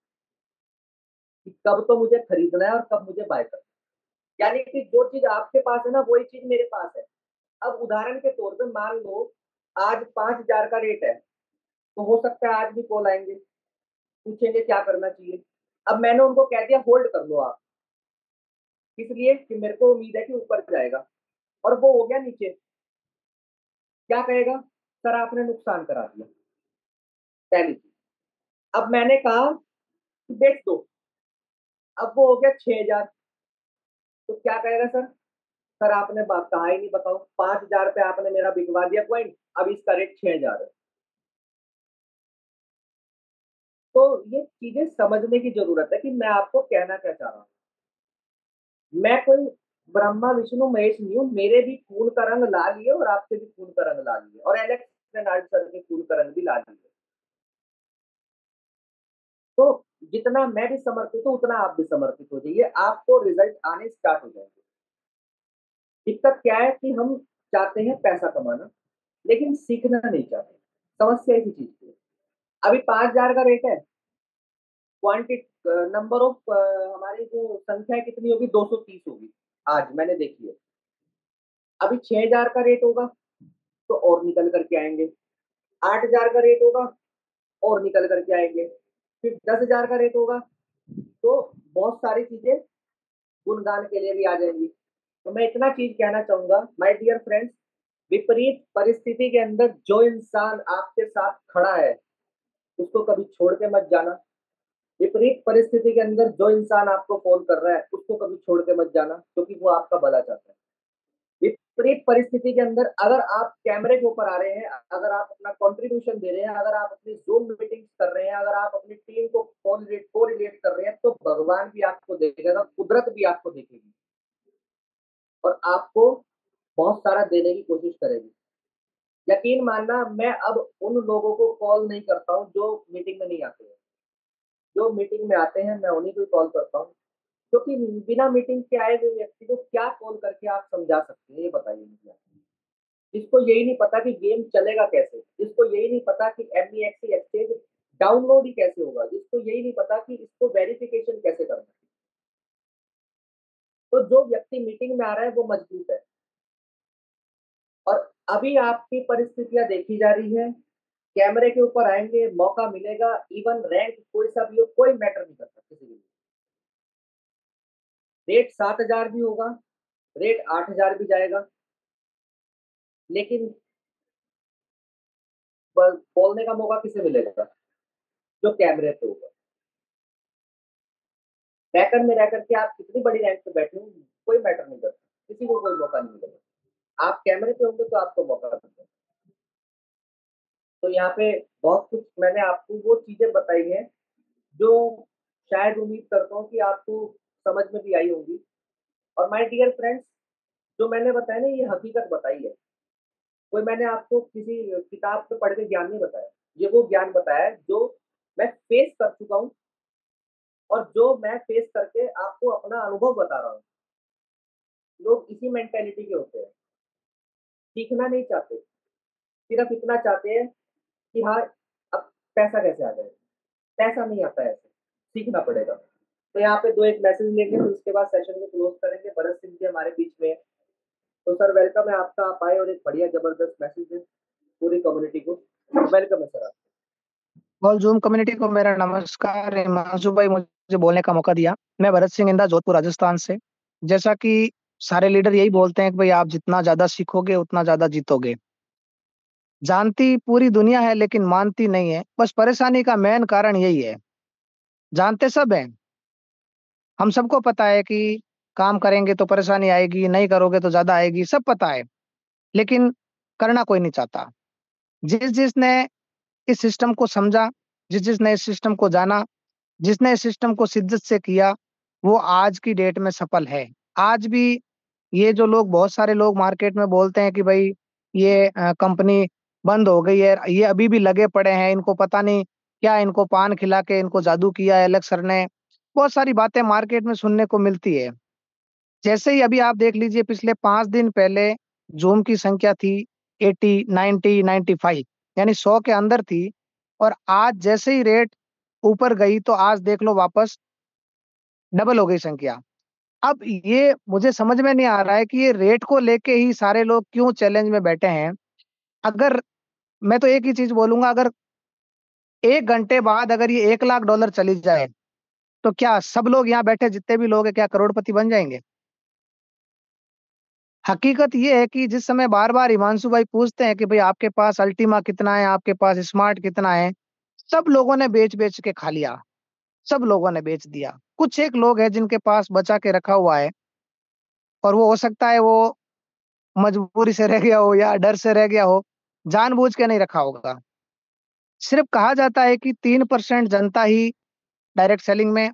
कि कब तो मुझे खरीदना है और कब मुझे बाय करना है, यानी कि जो चीज आपके पास है ना वही चीज मेरे पास है। अब उदाहरण के तौर पे मान लो आज 5,000 का रेट है, तो हो सकता है आज भी कॉल आएंगे, पूछेंगे क्या करना चाहिए। अब मैंने उनको कह दिया होल्ड कर लो आप, इसलिए कि मेरे को उम्मीद है कि ऊपर जाएगा, और वो हो गया नीचे, क्या कहेगा, सर आपने नुकसान करा दिया, पहली चीज। अब मैंने कहा कि बेच दो, अब वो हो गया 6,000, तो क्या कहेगा सर, सर आपने बात कहा ही नहीं, बताओ 5,000 पे आपने मेरा बिकवा दिया क्वाइन, अब इसका रेट 6,000 है। तो ये चीजें समझने की जरूरत है कि मैं आपको कहना क्या चाह रहा हूँ। मैं कोई ब्रह्मा विष्णु महेश नहीं हूँ, मेरे भी खून का रंग लाल ही है और आपके भी खून का रंग लाल ही है, और एलेक्स रेनाल्ड सर के खून का रंग भी लाल ही है। तो जितना मैं भी समर्पित हूँ उतना आप भी समर्पित हो जाइए, आपको रिजल्ट आने स्टार्ट हो जाएंगे। दिक्कत क्या है कि हम चाहते हैं पैसा कमाना लेकिन सीखना नहीं चाहते, समस्या इसी चीज की है। अभी 5,000 का रेट है, क्वांटिटी नंबर ऑफ हमारी जो संख्या कितनी होगी, 230 होगी आज मैंने देखी है। अभी 6,000 का रेट होगा तो और निकल करके आएंगे, 8,000 का रेट होगा और निकल करके आएंगे, फिर 10,000 का रेट होगा तो बहुत सारी चीजें गुणगान के लिए भी आ जाएंगी। तो मैं इतना चीज कहना चाहूंगा माय डियर फ्रेंड्स, विपरीत परिस्थिति के अंदर जो इंसान आपके साथ खड़ा है उसको कभी छोड़ के मत जाना। विपरीत परिस्थिति के अंदर जो इंसान आपको फोन कर रहा है उसको कभी छोड़ के मत जाना, क्योंकि वो आपका भला चाहता है। विपरीत परिस्थिति के अंदर अगर आप कैमरे के ऊपर आ रहे हैं, अगर आप अपना कंट्रीब्यूशन दे रहे हैं, अगर आप अपनी जूम मीटिंग्स कर रहे हैं, अगर आप अपनी टीम को को रिलेट कर रहे हैं, तो भगवान भी आपको देखेगा, कुदरत भी आपको देखेगी और आपको बहुत सारा देने की कोशिश करेगी। यकीन मानना, मैं अब उन लोगों को कॉल नहीं करता हूँ जो मीटिंग में नहीं आते हैं। जो मीटिंग में आते हैं मैं उन्हीं को कॉल करता हूँ, क्योंकि बिना मीटिंग के आए हुए व्यक्ति को क्या कॉल करके आप समझा सकते हैं, ये बताइए मुझे। जिसको यही नहीं पता कि गेम चलेगा कैसे, जिसको यही नहीं पता कि एमईएक्स एक्सचेंज डाउनलोड ही कैसे होगा, जिसको यही नहीं पता कि इसको वेरिफिकेशन कैसे करना है। तो जो व्यक्ति मीटिंग में आ रहा है वो मजबूत है। और अभी आपकी परिस्थितियां देखी जा रही है, कैमरे के ऊपर आएंगे, मौका मिलेगा, इवन रैंक कोई सा भी हो, कोई मैटर नहीं करता किसी के लिए। रेट 7,000 भी होगा, रेट 8,000 भी जाएगा, लेकिन बोलने का मौका किसे मिलेगा? जो कैमरे पे होगा। बैकर में रह करके आप कितनी बड़ी रैंक पे बैठे हो, कोई मैटर नहीं करता, किसी को कोई मौका नहीं मिलेगा। आप कैमरे पे होंगे तो आपको मौका मिलेगा। तो यहाँ पे बहुत कुछ मैंने आपको वो चीजें बताई हैं जो शायद उम्मीद करता हूँ कि आपको समझ में भी आई होंगी। और माय डियर फ्रेंड्स, जो मैंने बताया ना, ये हकीकत बताई है। कोई मैंने आपको किसी किताब से पढ़ के ज्ञान नहीं बताया, ये वो ज्ञान बताया है जो मैं फेस कर चुका हूँ और जो मैं फेस करके आपको अपना अनुभव बता रहा हूँ। लोग इसी मेंटेलिटी के होते हैं, सीखना नहीं चाहते, सिर्फ इतना चाहते हैं कि हाँ, अब पैसा कैसे आ जाए। पैसा नहीं आता है, ऐसे सीखना पड़ेगा। तो यहाँ पे दो एक मैसेज लेंगे, तो उसके बाद सेशन को क्लोज करेंगे। भरत सिंह जी हमारे बीच में है। तो सर वेलकम है आपका, आप आए और एक बढ़िया जबरदस्त मैसेज है पूरी कम्युनिटी को। वेलकम है सर आप। ऑल जूम कम्युनिटी को मेरा नमस्कार। हिमांशु भाई मुझे बोलने का मौका दिया। मैं भरत सिंह इंदा, जोधपुर राजस्थान से। जैसा कि सारे लीडर यही बोलते हैं कि भाई आप जितना ज्यादा सीखोगे उतना ज्यादा जीतोगे। जानती पूरी दुनिया है लेकिन मानती नहीं है, बस परेशानी का मेन कारण यही है। जानते सब हैं, हम सबको पता है कि काम करेंगे तो परेशानी आएगी, नहीं करोगे तो ज्यादा आएगी, सब पता है, लेकिन करना कोई नहीं चाहता। जिस जिसने इस सिस्टम को समझा, जिस जिसने इस सिस्टम को जाना, जिसने इस सिस्टम को शिद्दत से किया, वो आज की डेट में सफल है। आज भी ये जो लोग, बहुत सारे लोग मार्केट में बोलते हैं कि भाई ये कंपनी बंद हो गई है, ये अभी भी लगे पड़े हैं, इनको पता नहीं क्या, इनको पान खिला के इनको जादू किया है अलग सर ने। बहुत सारी बातें मार्केट में सुनने को मिलती है। जैसे ही अभी आप देख लीजिए, पिछले 5 दिन पहले जूम की संख्या थी 80, 90, 95, यानी 100 के अंदर थी। और आज जैसे ही रेट ऊपर गई तो आज देख लो वापस डबल हो गई संख्या। अब ये मुझे समझ में नहीं आ रहा है कि ये रेट को लेके ही सारे लोग क्यों चैलेंज में बैठे हैं। अगर मैं तो एक ही चीज बोलूंगा, अगर 1 घंटे बाद अगर ये $1 लाख चली जाए तो क्या सब लोग यहाँ बैठे जितने भी लोग हैं क्या करोड़पति बन जाएंगे? हकीकत ये है कि जिस समय बार बार हिमांशु भाई पूछते हैं कि भाई आपके पास अल्टीमा कितना है, आपके पास स्मार्ट कितना है, सब लोगों ने बेच बेच के खा लिया, सब लोगों ने बेच दिया। कुछ एक लोग हैं जिनके पास बचा के रखा हुआ है, और वो हो सकता है वो मजबूरी से रह गया हो या डर से रह गया हो, जानबूझ के नहीं रखा होगा। सिर्फ कहा जाता है कि 3% जनता ही डायरेक्ट सेलिंग में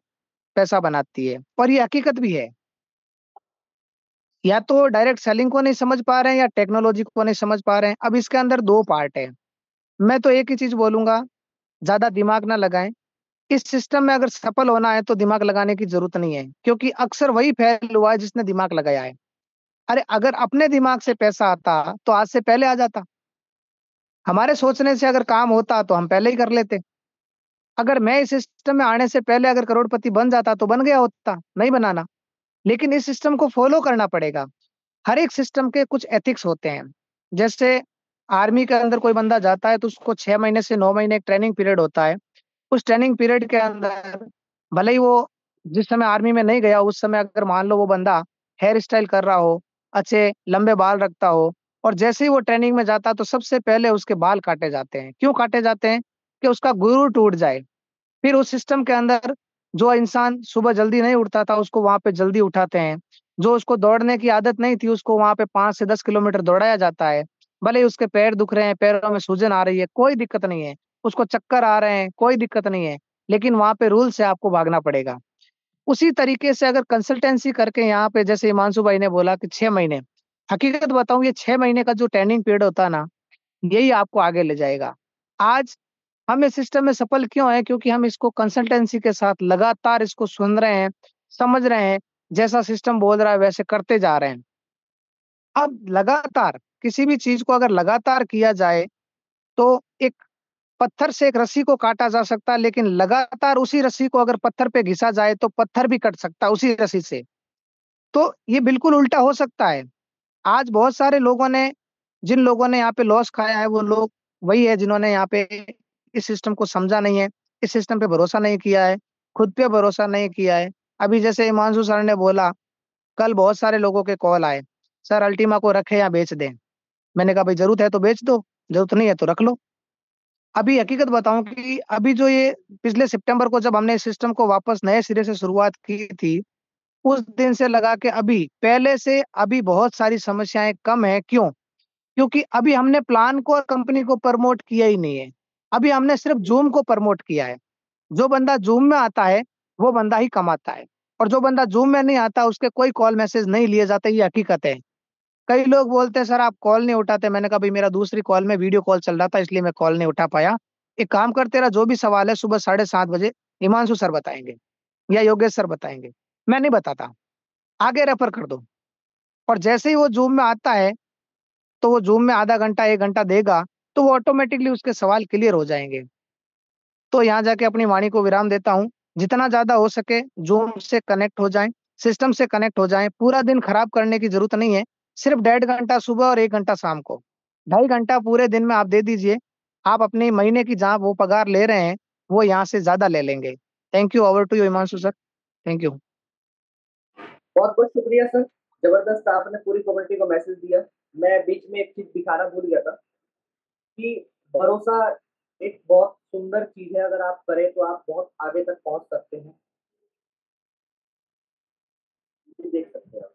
पैसा बनाती है, और ये हकीकत भी है। या तो डायरेक्ट सेलिंग को नहीं समझ पा रहे हैं या टेक्नोलॉजी को नहीं समझ पा रहे हैं। अब इसके अंदर दो पार्ट है। मैं तो एक ही चीज बोलूंगा, ज्यादा दिमाग ना लगाएं। इस सिस्टम में अगर सफल होना है तो दिमाग लगाने की जरूरत नहीं है, क्योंकि अक्सर वही फेल हुआ है जिसने दिमाग लगाया है। अरे अगर अपने दिमाग से पैसा आता तो आज से पहले आ जाता। हमारे सोचने से अगर काम होता तो हम पहले ही कर लेते। अगर मैं इस सिस्टम में आने से पहले अगर करोड़पति बन जाता तो बन गया होता, नहीं बनाना। लेकिन इस सिस्टम को फॉलो करना पड़ेगा। हर एक सिस्टम के कुछ एथिक्स होते हैं। जैसे आर्मी के अंदर कोई बंदा जाता है तो उसको 6 महीने से 9 महीने एक ट्रेनिंग पीरियड होता है। उस ट्रेनिंग पीरियड के अंदर भले ही वो जिस समय आर्मी में नहीं गया, उस समय अगर मान लो वो बंदा हेयर स्टाइल कर रहा हो, अच्छे लंबे बाल रखता हो, और जैसे ही वो ट्रेनिंग में जाता है तो सबसे पहले उसके बाल काटे जाते हैं। क्यों काटे जाते हैं? कि उसका गुरु टूट जाए। फिर उस सिस्टम के अंदर जो इंसान सुबह जल्दी नहीं उठता था उसको वहां पे जल्दी उठाते हैं। जो उसको दौड़ने की आदत नहीं थी उसको वहां पे 5 से 10 किलोमीटर दौड़ाया जाता है। भले ही उसके पैर दुख रहे हैं, पैरों में सूजन आ रही है, कोई दिक्कत नहीं है। उसको चक्कर आ रहे हैं, कोई दिक्कत नहीं है। लेकिन वहां पे रूल से आपको भागना पड़ेगा। उसी तरीके से अगर कंसल्टेंसी करके यहाँ पे जैसे हिमांशु भाई ने बोला कि 6 महीने, हकीकत बताऊं ये 6 महीने का जो ट्रेनिंग पीरियड होता है ना, यही आपको आगे ले जाएगा। आज हम इस सिस्टम में सफल क्यों है? क्योंकि हम इसको कंसल्टेंसी के साथ लगातार इसको सुन रहे हैं, समझ रहे हैं, जैसा सिस्टम बोल रहा है वैसे करते जा रहे हैं। अब लगातार किसी भी चीज को अगर लगातार किया जाए तो एक पत्थर से एक रस्सी को काटा जा सकता है, लेकिन लगातार उसी रस्सी को अगर पत्थर पे घिसा जाए तो पत्थर भी कट सकता है उसी रस्सी से। तो ये बिल्कुल उल्टा हो सकता है। आज बहुत सारे लोगों ने जिन लोगों ने यहाँ पे लॉस खाया है वो लोग वही है जिन्होंने यहाँ पे इस सिस्टम को समझा नहीं है, इस सिस्टम पे भरोसा नहीं किया है, खुद पे भरोसा नहीं किया है। अभी जैसे हिमांशु सर ने बोला, कल बहुत सारे लोगों के कॉल आए, सर अल्टीमा को रखे या बेच दें। मैंने कहा भाई जरूरत है तो बेच दो, जरूरत नहीं है तो रख लो। अभी हकीकत बताऊं कि अभी जो ये पिछले सितंबर को जब हमने इस सिस्टम को वापस नए सिरे से शुरुआत की थी, उस दिन से लगा के अभी पहले से अभी बहुत सारी समस्याएं कम है। क्यों? क्योंकि अभी हमने प्लान को और कंपनी को प्रमोट किया ही नहीं है। अभी हमने सिर्फ जूम को प्रमोट किया है। जो बंदा जूम में आता है वो बंदा ही कमाता है, और जो बंदा जूम में नहीं आता उसके कोई कॉल मैसेज नहीं लिए जाते। ये हकीकत है। कई लोग बोलते हैं सर आप कॉल नहीं उठाते। मैंने कहा भाई मेरा दूसरी कॉल में वीडियो कॉल चल रहा था इसलिए मैं कॉल नहीं उठा पाया। एक काम कर, तेरा जो भी सवाल है सुबह 7:30 बजे हिमांशु सर बताएंगे या योगेश सर बताएंगे, मैं नहीं बताता, आगे रेफर कर दो। और जैसे ही वो जूम में आता है तो वो जूम में आधा घंटा 1 घंटा देगा तो वो ऑटोमेटिकली उसके सवाल क्लियर हो जाएंगे। तो यहाँ जाके अपनी वाणी को विराम देता हूँ। जितना ज्यादा हो सके जूम से कनेक्ट हो जाएं, सिस्टम से कनेक्ट हो जाएं। पूरा दिन खराब करने की जरूरत नहीं है। सिर्फ 1.5 घंटा सुबह और 1 घंटा शाम को, 2.5 घंटा पूरे दिन में आप दे दीजिए। आप अपने महीने की जहाँ वो पगार ले रहे हैं वो यहाँ से ज्यादा ले लेंगे। Thank you. Over to you Himanshu sir. Thank you. बहुत बहुत शुक्रिया सर, जबरदस्त आपने पूरी कम्युनिटी को मैसेज दिया। मैं बीच में एक चीज दिखाना भूल गया था कि भरोसा एक बहुत सुंदर चीज है। अगर आप करें तो आप बहुत आगे तक पहुंच सकते हैं। ये देख सकते हैं आप।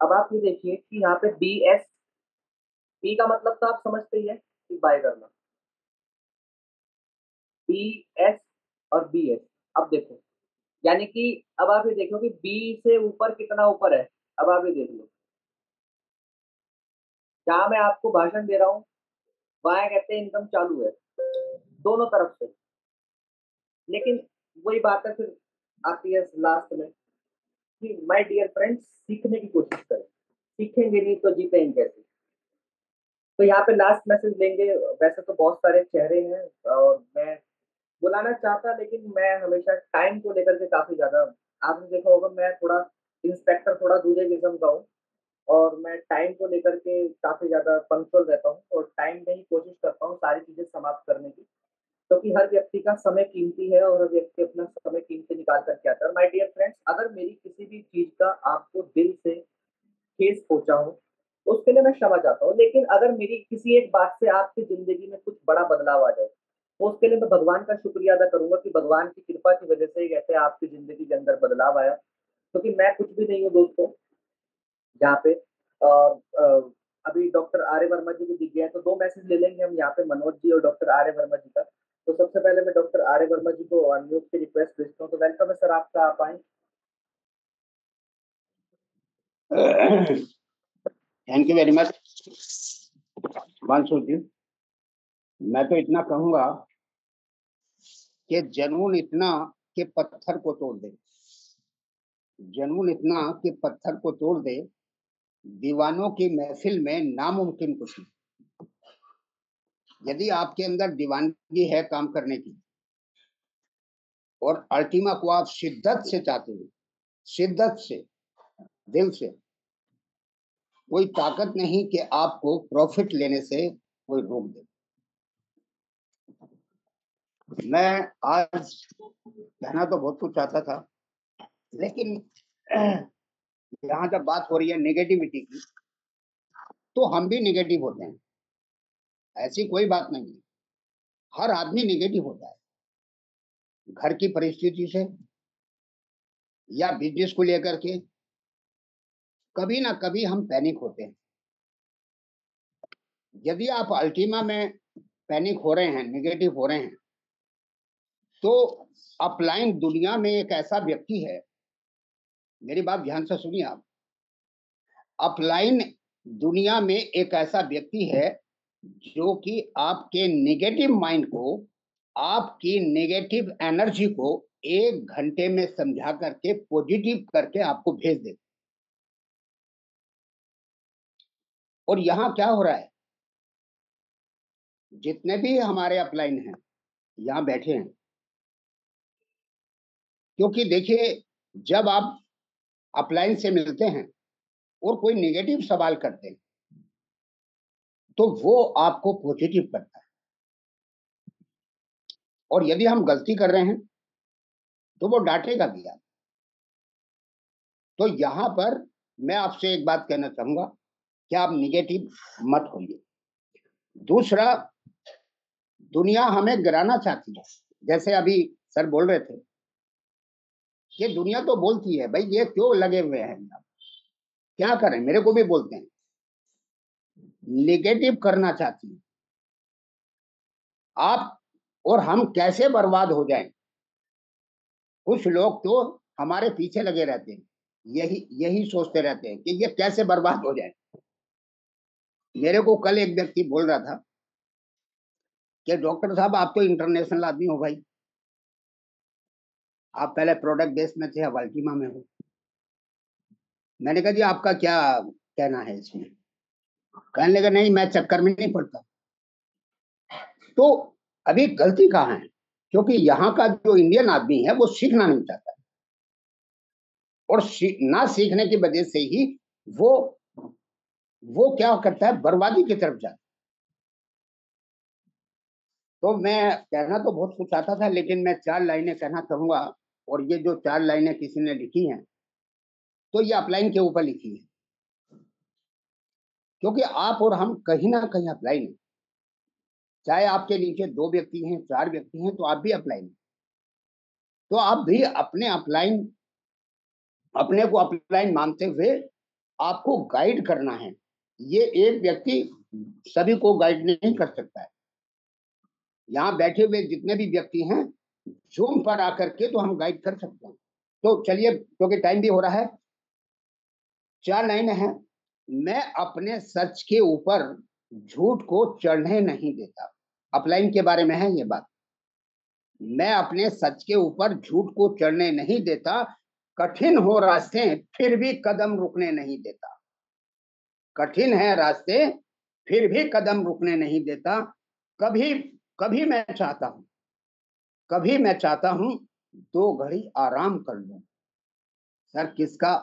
अब आप ये देखिए कि यहाँ पे BS, बी का मतलब तो आप समझते ही है कि बाय करना। BS और BS। अब देखो, यानी कि अब आप ये देखो कि बी से ऊपर कितना ऊपर है। अब आप ये देख लो, जहां मैं आपको भाषण दे रहा हूँ वहां कहते हैं इनकम चालू है दोनों तरफ से। लेकिन वही बात है फिर आती है लास्ट में कि माय डियर फ्रेंड्स, सीखने की कोशिश करें। सीखेंगे नहीं तो जीतेंगे कैसे? तो यहाँ पे लास्ट मैसेज लेंगे। वैसे तो बहुत सारे चेहरे हैं और मैं बुलाना चाहता, लेकिन मैं हमेशा टाइम को लेकर के काफी ज्यादा, आपने देखा होगा मैं थोड़ा इंस्पेक्टर थोड़ा दूसरे किस्म का हूँ, और मैं टाइम को लेकर के काफी ज्यादा पंक्चुअल रहता हूँ और टाइम में ही कोशिश करता हूँ सारी चीजें समाप्त करने की। क्योंकि हर व्यक्ति का समय कीमती है और हर व्यक्ति अपना समय कीमती निकाल करके आता है। माय डियर फ्रेंड्स, अगर मेरी किसी भी चीज का आपको दिल से ठेस पहुंचा हो तो उसके लिए मैं क्षमा चाहता हूँ। लेकिन अगर मेरी किसी एक बात से आपकी जिंदगी में कुछ बड़ा बदलाव आ जाए तो उसके लिए मैं भगवान का शुक्रिया अदा करूंगा कि भगवान की कृपा की वजह से ही कहते हैं आपकी जिंदगी के अंदर बदलाव आया। क्योंकि मैं कुछ भी नहीं हूँ दोस्तों यहाँ पे। अभी डॉक्टर आर्य वर्मा जी भी दिख गए हैं, तो दो मैसेज ले लेंगे हम यहाँ पे, मनोज जी और डॉक्टर आर्य वर्मा जी का। तो सबसे पहले मैं डॉक्टर आर्य वर्मा जी को अनम्यूट की रिक्वेस्ट भेजता हूँ। तो वेलकम है सर आपका, आप आए। थैंक यू वेरी मच मानसूर जी। मैं तो इतना कहूंगा कि जुनून इतना कि पत्थर को तोड़ दे, जुनून इतना कि पत्थर को तोड़ दे, दीवानों की महफिल में नामुमकिन कुछ नहीं। यदि आपके अंदर दीवानगी है काम करने की और अल्टीमा को आप शिद्दत से चाहते हो, शिद्दत से, दिल से, कोई ताकत नहीं कि आपको प्रॉफिट लेने से कोई रोक दे। मैं आज कहना तो बहुत कुछ चाहता था, लेकिन यहाँ जब बात हो रही है नेगेटिविटी की, तो हम भी नेगेटिव होते हैं, ऐसी कोई बात नहीं है। हर आदमी नेगेटिव होता है, घर की परिस्थिति से या बिजनेस को लेकर के कभी ना कभी हम पैनिक होते हैं। यदि आप अल्टीमा में पैनिक हो रहे हैं, नेगेटिव हो रहे हैं, तो अपलाइन दुनिया में एक ऐसा व्यक्ति है, मेरी बात ध्यान से सुनिए आप, अपलाइन दुनिया में एक ऐसा व्यक्ति है जो कि आपके नेगेटिव माइंड को, आपकी नेगेटिव एनर्जी को 1 घंटे में समझा करके पॉजिटिव करके आपको भेज दे। और यहाँ क्या हो रहा है, जितने भी हमारे अपलाइन हैं यहाँ बैठे हैं, क्योंकि देखिए जब आप अपलाइन से मिलते हैं और कोई नेगेटिव सवाल करते हैं तो वो आपको पॉजिटिव करता है, और यदि हम गलती कर रहे हैं तो वो डांटेगा भी आप। तो यहाँ पर मैं आपसे एक बात कहना चाहूंगा कि आप नेगेटिव मत होइए। दूसरा, दुनिया हमें गिराना चाहती है, जैसे अभी सर बोल रहे थे कि दुनिया तो बोलती है भाई ये क्यों लगे हुए हैं, क्या करें, मेरे को भी बोलते हैं, नेगेटिव करना चाहती है आप, और हम कैसे बर्बाद हो जाएं। कुछ लोग तो हमारे पीछे लगे रहते हैं, यही सोचते रहते हैं कि ये कैसे बर्बाद हो जाए। मेरे को कल एक व्यक्ति बोल रहा था कि डॉक्टर साहब आप तो इंटरनेशनल आदमी हो भाई, आप पहले प्रोडक्ट बेस में थे, अब अल्टीमा में हो। मैंने कहा जी आपका क्या कहना है इसमें? कहने लगा नहीं मैं चक्कर में नहीं पड़ता। तो अभी गलती कहाँ है? क्योंकि यहाँ का जो इंडियन आदमी है वो सीखना नहीं चाहता है, और ना सीखने की वजह से ही वो क्या करता है, बर्बादी की तरफ जाता है। तो मैं कहना तो बहुत कुछ चाहता था, लेकिन मैं 4 लाइनें कहना चाहूंगा, और ये जो 4 लाइनें किसी ने लिखी हैं तो ये अपलाइन के ऊपर लिखी है, क्योंकि आप और हम कहीं ना कहीं अपलाइन हैं। चाहे आपके नीचे 2 व्यक्ति हैं, 4 व्यक्ति हैं, तो आप भी अपलाइन हैं। तो आप भी अपने को अपलाइन मानते हुए आपको गाइड करना है। ये एक व्यक्ति सभी को गाइड नहीं कर सकता है। यहाँ बैठे हुए जितने भी व्यक्ति हैं, जूम पर आकर के तो हम गाइड कर सकते हैं। तो चलिए, क्योंकि टाइम भी हो रहा है, 4 लाइनें हैं। मैं अपने सच के ऊपर झूठ को चढ़ने नहीं देता। अपलाइन के बारे में है ये बात। मैं अपने सच के ऊपर झूठ को चढ़ने नहीं देता, कठिन हो रास्ते फिर भी कदम रुकने नहीं देता। कठिन है रास्ते फिर भी कदम रुकने नहीं देता। कभी मैं चाहता हूं 2 घड़ी आराम कर लूं। सर किसका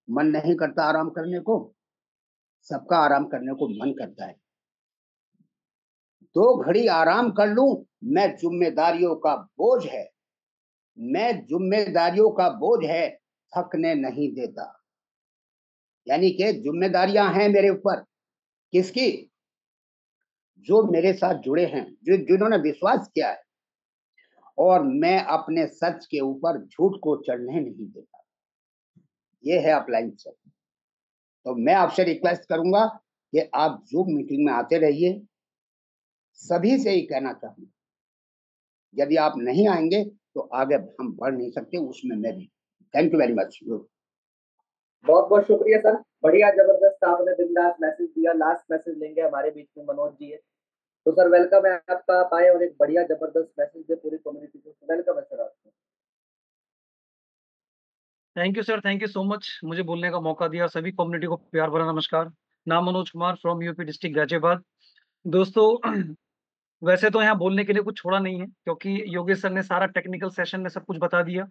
मन नहीं करता आराम करने को? सबका आराम करने को मन करता है। 2 घड़ी आराम कर लूं, मैं जिम्मेदारियों का बोझ है थकने नहीं देता। यानी कि जिम्मेदारियां हैं मेरे ऊपर, किसकी? जो मेरे साथ जुड़े हैं, जिन्होंने विश्वास किया है, और मैं अपने सच के ऊपर झूठ को चढ़ने नहीं देता। ये है अपलाइन सच। तो मैं आपसे रिक्वेस्ट करूंगा कि आप जूम मीटिंग में आते रहिए। सभी से ही कहना चाहूंगा, यदि आप नहीं आएंगे तो आगे हम बढ़ नहीं सकते, उसमें मैं भी। Thank you very much. बहुत बहुत शुक्रिया सर, बढ़िया जबरदस्त आपने बिंदास मैसेज दिया। लास्ट मैसेज लेंगे, हमारे बीच में मनोज जी है। तो सर वेलकम है आपका, आप आए और एक बढ़िया जबरदस्त मैसेज दे पूरी कम्युनिटी को। वेलकम है सर आपको। Thank you sir, thank you so much मुझे बोलने का मौका दिया। सभी कम्युनिटी को प्यार भरा नमस्कार। नाम Manoj Kumar from UP district Ghaziabad. दोस्तों वैसे तो यहाँ बोलने के लिए कुछ छोड़ा नहीं है, क्योंकि योगेश सर ने सारा टेक्निकल सेशन में सब कुछ बता दिया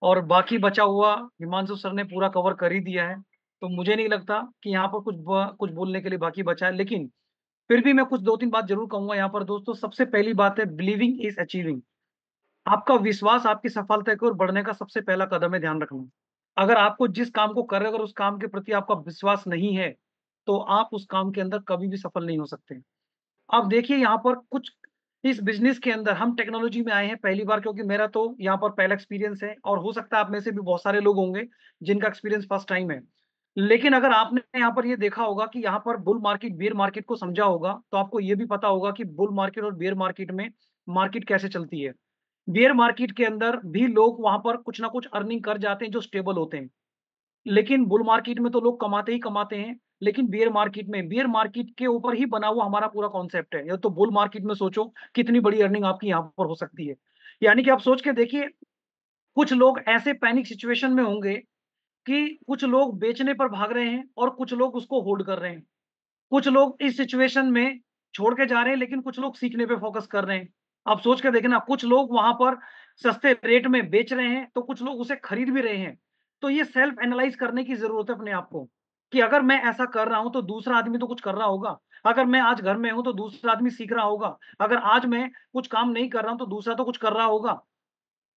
और बाकी बचा हुआ हिमांशु सर ने पूरा कवर कर ही दिया है। तो मुझे नहीं लगता कि यहाँ पर कुछ बोलने के लिए बाकी बचा है। लेकिन फिर भी मैं कुछ 2-3 बात ज़रूर कहूँगा यहाँ पर दोस्तों। सबसे पहली बात है, बिलीविंग इज़ अचीविंग। आपका विश्वास आपकी सफलता की ओर बढ़ने का सबसे पहला कदम है, ध्यान रखना। अगर आपको जिस काम को कर रहे हो, अगर उस काम के प्रति आपका विश्वास नहीं है, तो आप उस काम के अंदर कभी भी सफल नहीं हो सकते। अब देखिए यहाँ पर कुछ इस बिज़नेस के अंदर हम टेक्नोलॉजी में आए हैं पहली बार, क्योंकि मेरा तो यहाँ पर पहला एक्सपीरियंस है और हो सकता है आप में से भी बहुत सारे लोग होंगे जिनका एक्सपीरियंस फर्स्ट टाइम है। लेकिन अगर आपने यहाँ पर ये देखा होगा कि यहाँ पर बुल मार्केट, बेयर मार्केट को समझा होगा, तो आपको ये भी पता होगा कि बुल मार्केट और बेयर मार्केट में मार्केट कैसे चलती है। बेयर मार्केट के अंदर भी लोग वहाँ पर कुछ ना कुछ अर्निंग कर जाते हैं जो स्टेबल होते हैं। लेकिन बुल मार्केट में तो लोग कमाते ही कमाते हैं, लेकिन बियर मार्केट के ऊपर ही बना हुआ हमारा पूरा कॉन्सेप्ट है। या तो बुल मार्केट में सोचो कितनी बड़ी अर्निंग आपकी यहाँ पर हो सकती है। यानी कि आप सोच के देखिए, कुछ लोग ऐसे पैनिक सिचुएशन में होंगे कि कुछ लोग बेचने पर भाग रहे हैं और कुछ लोग उसको होल्ड कर रहे हैं। कुछ लोग इस सिचुएशन में छोड़ के जा रहे हैं, लेकिन कुछ लोग सीखने पे फोकस कर रहे हैं। आप सोच के देखना, कुछ लोग वहाँ पर सस्ते रेट में बेच रहे हैं, तो कुछ लोग उसे खरीद भी रहे हैं। तो ये सेल्फ एनालाइज़ करने की ज़रूरत है अपने आप को, कि अगर मैं ऐसा कर रहा हूँ, तो दूसरा आदमी तो कुछ कर रहा होगा। अगर मैं आज घर में हूँ, तो दूसरा आदमी सीख रहा होगा। अगर आज मैं कुछ काम नहीं कर रहा हूँ, तो दूसरा तो कुछ कर रहा होगा।